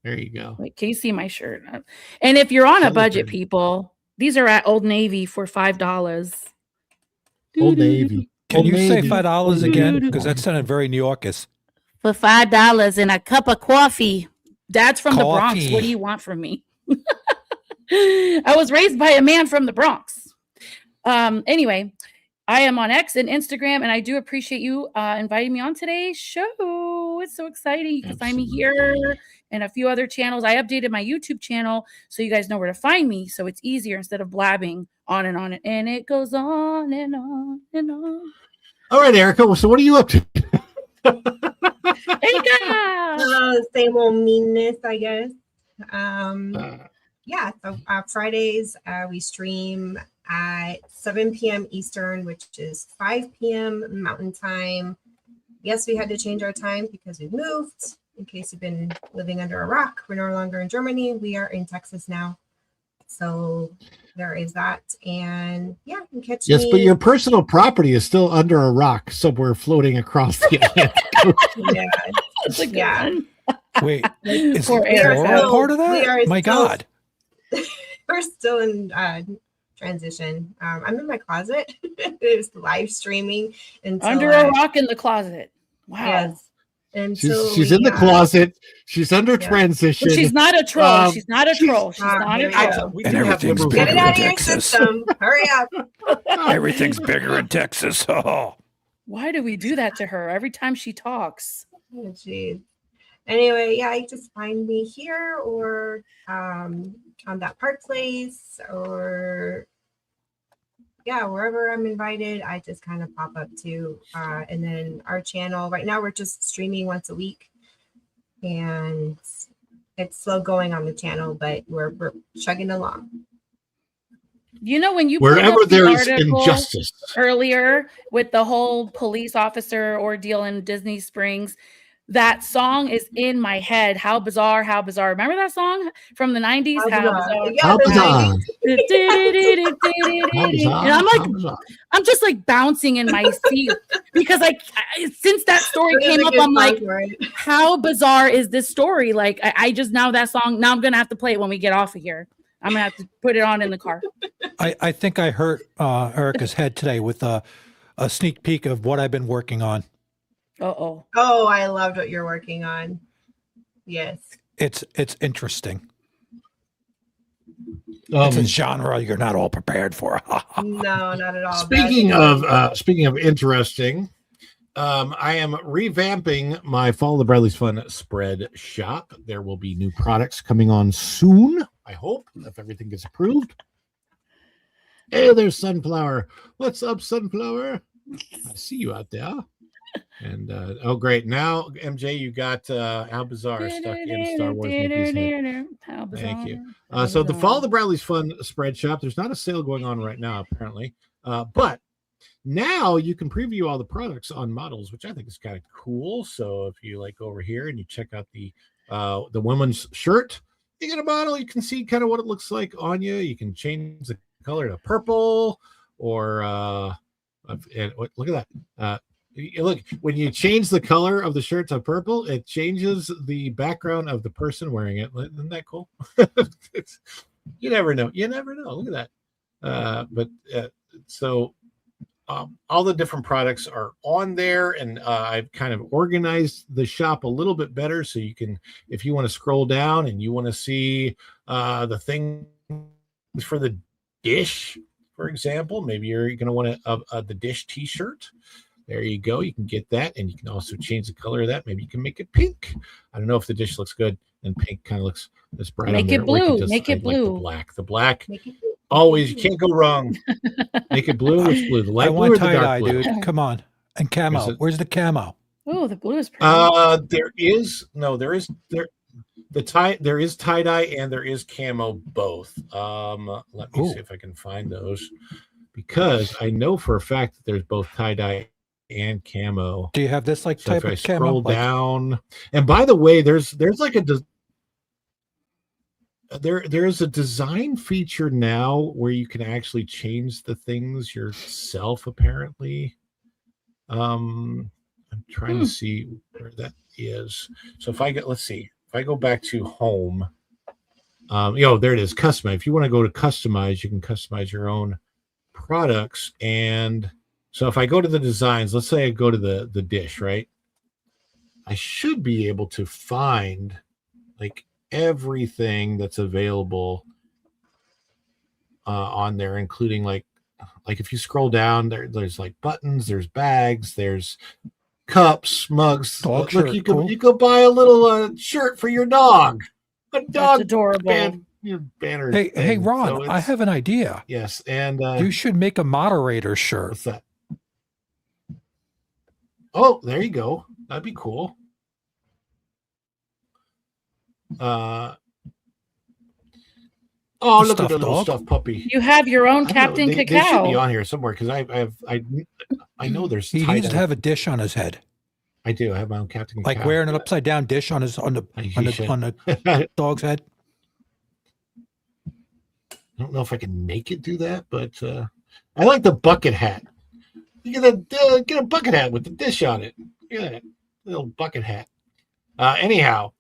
There you go. Wait, can you see my shirt? And if you're on a budget, people, these are at Old Navy for $5. Old Navy. Can you say Navy. $5 again? Because that sounded very New Yorkish. For $5 and a cup of coffee. Dad's from the Bronx. Coffee. What do you want from me? I was raised by a man from the Bronx. Anyway, I am on X and Instagram, and I do appreciate you inviting me on today's show. It's so exciting. You can find me here and a few other channels. I updated my YouTube channel so you guys know where to find me, so it's easier instead of blabbing on, and it goes on and on and on. All right, Erica. So what are you up to? Same old meanness, I guess. Yeah, so Fridays we stream at 7 p.m. Eastern, which is 5 p.m. Mountain Time. Yes, we had to change our time because we moved. In case you've been living under a rock, we're no longer in Germany. We are in Texas now. So there is that. And yeah, you can catch Yes, me. but your personal property is still under a rock somewhere floating across the Atlantic. That's a good Yeah. one. Wait, is Poor Laura Erica. part of We that? are My still- God. We're still in transition. I'm in my closet. It's live streaming until Under a rock in the closet. Wow. Yes. Until She's we, in the closet. She's under transition. But she's not a troll. She's not a troll. She's not a here we go. troll. We And do have everything's liberals. Get bigger it in out of your Texas. system. Hurry up. Everything's bigger in Texas. Oh. Why do we do that to her every time she talks? Oh, jeez. Anyway, yeah, you just find me here or on that Park Place or yeah, wherever I'm invited, I just kind of pop up too. And then our channel right now, we're just streaming once a week, and it's slow going on the channel, but we're chugging along. You know, when you pulled Wherever up the there is article injustice. earlier with the whole police officer ordeal in Disney Springs, that song is in my head. How bizarre, how bizarre. Remember that song from the 90s? How bizarre. Yeah, How the bizarre. 90s. And I'm like, I'm just like bouncing in my seat because since that story It is came a up, good I'm like, song, right? how bizarre is this story? Like, I just now that song, now I'm going to have to play it when we get off of here. I'm going to have to put it on in the car. I think I hurt Erica's head today with a sneak peek of what I've been working on. Uh-oh. Oh, I loved what you're working on. Yes. It's interesting. It's a genre you're not all prepared for. No, not at all. Speaking of interesting, I am revamping my Follow the Bradley's Fun spread shop. There will be new products coming on soon, I hope, if everything gets approved. Hey, there's Sunflower. What's up, Sunflower? I see you out there. And oh, great. Now, MJ, you got Al Bizarre stuck in Star Wars. Thank you. So the Follow the Bradley's Fun spread shop, there's not a sale going on right now, apparently. But now you can preview all the products on models, which I think is kind of cool. So if you like over here and you check out the women's shirt, you get a model, you can see kind of what it looks like on you. You can change the color to purple or and look at that. Look, when you change the color of the shirt to purple, it changes the background of the person wearing it. Isn't that cool? You never know. You never know. Look at that. So all the different products are on there, and I've kind of organized the shop a little bit better. So you can, if you want to scroll down and you want to see the things for the dish, for example, maybe you're going to want the dish t-shirt. There you go. You can get that, and you can also change the color of that. Maybe you can make it pink. I don't know if the dish looks good, and pink kind of looks this bright. Make it blue. Make it blue. Like the black. Always, you can't go wrong. Make it blue. Which blue? The light blue or the dark blue? Dude. Come on. And camo. Where's the camo? Oh, the blue is pretty. There is tie-dye and there is camo both. Let me see if I can find those, because I know for a fact that there's both tie-dye and camo. Do you have this like so type if I of camo? scroll down, and by the way, there's like there's a design feature now where you can actually change the things yourself, apparently. I'm trying to see where that is. So if I get, let's see, if I go back to home, there it is, customize. If you want to go to customize, you can customize your own products. And so if I go to the designs, let's say I go to the dish, right? I should be able to find like everything that's available on there, including like if you scroll down, there's like buttons, there's bags, there's cups, mugs. Dog Look, shirt, you could cool. you could buy a little shirt for your dog. A dog. That's adorable. Banner. Hey, thing. Ron, So I have an idea. yes, and You should make a moderator shirt. what's that? Oh, there you go. That'd be cool. Oh, look at the little dog. stuffed puppy. You have your own I know, Captain they should be Cacao. on here somewhere, because I know there's. He needs tie-dye. to have a dish on his head, I do. I have my own Captain. like Cacao. wearing an upside down dish on the dog's head. I don't know if I can make it do that, but I like the bucket hat. You get a bucket hat with the dish on it. Look at that little bucket hat. Anyhow,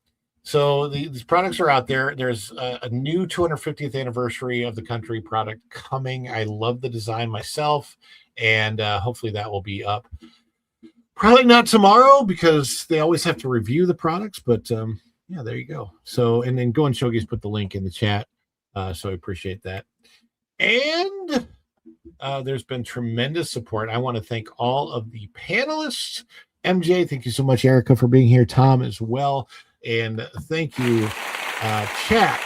so these products are out there. There's a new 250th anniversary of the country product coming. I love the design myself, and hopefully that will be up. Probably not tomorrow, because they always have to review the products, but yeah, there you go. So, and then Go and Shogi's put the link in the chat. So I appreciate that. And there's been tremendous support. I want to thank all of the panelists. MJ, thank you so much, Erica, for being here. Tom as well. And thank you, chat,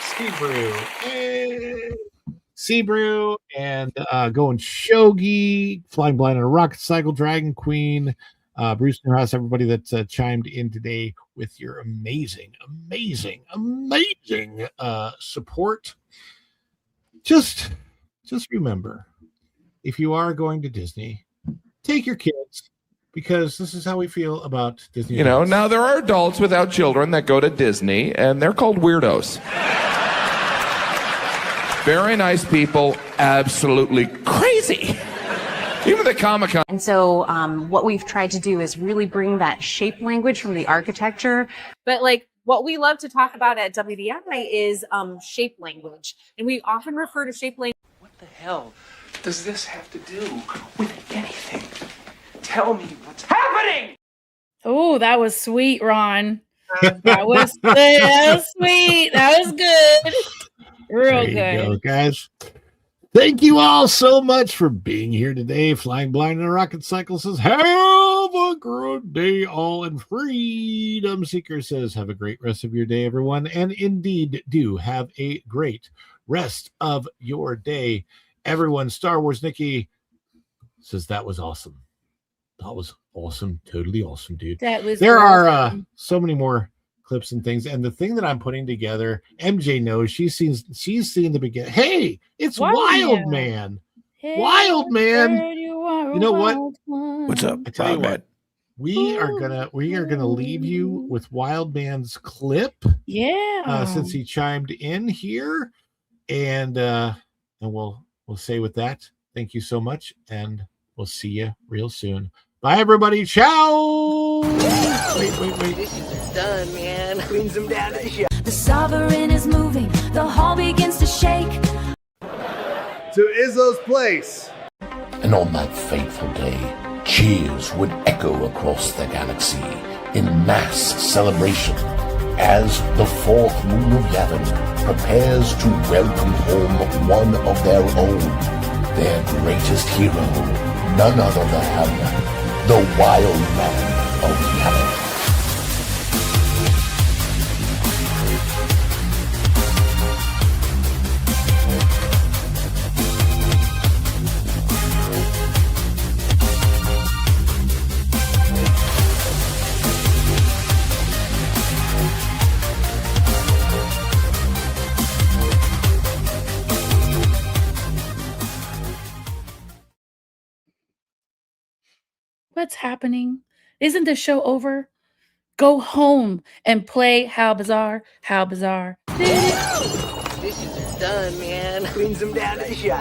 Seabrew, and Go and Shogi, Flying Blind on a Rocket Cycle, Dragon Queen, Bruce Newhouse, everybody that chimed in today with your amazing support. Just remember, if you are going to Disney, take your kids, because this is how we feel about Disney. You know, now there are adults without children that go to Disney, and they're called weirdos. Very nice people, absolutely crazy. Even the Comic-Con. And so what we've tried to do is really bring that shape language from the architecture. But like what we love to talk about at WDI is shape language. And we often refer to shape language. What the hell does this have to do with anything? Tell me what's happening! Oh, that was sweet, Ron. That was sweet. That was good. Real There you good. go, guys. Thank you all so much for being here today. Flying Blind and a Rocket Cycle says, have a good day, all. And Freedom Seeker says, have a great rest of your day, everyone. And indeed, do have a great rest of your day, everyone. Star Wars Nikki says, that was awesome. That was awesome. Totally awesome, dude. That was There are awesome. so many more clips and things, and the thing that I'm putting together, MJ knows. She's seen the beginning. Hey, it's Wild Man. Wild Man. You know what? What's up? I tell you what, we are gonna leave you with Wild Man's clip. Yeah. Since he chimed in here, and we'll say with that, thank you so much, and we'll see you real soon. Bye, everybody. Ciao. Wait. This is done, man. Cleans them down to shit. The sovereign is moving, the hall begins to shake. To Izzo's place. And on that fateful day, cheers would echo across the galaxy in mass celebration as the fourth moon of Yavin prepares to welcome home one of their own, their greatest hero, none other than the Wild Man of Yavin. What's happening? Isn't the show over? Go home and play How Bizarre, How Bizarre. This is done, man. Cleans them down to shit.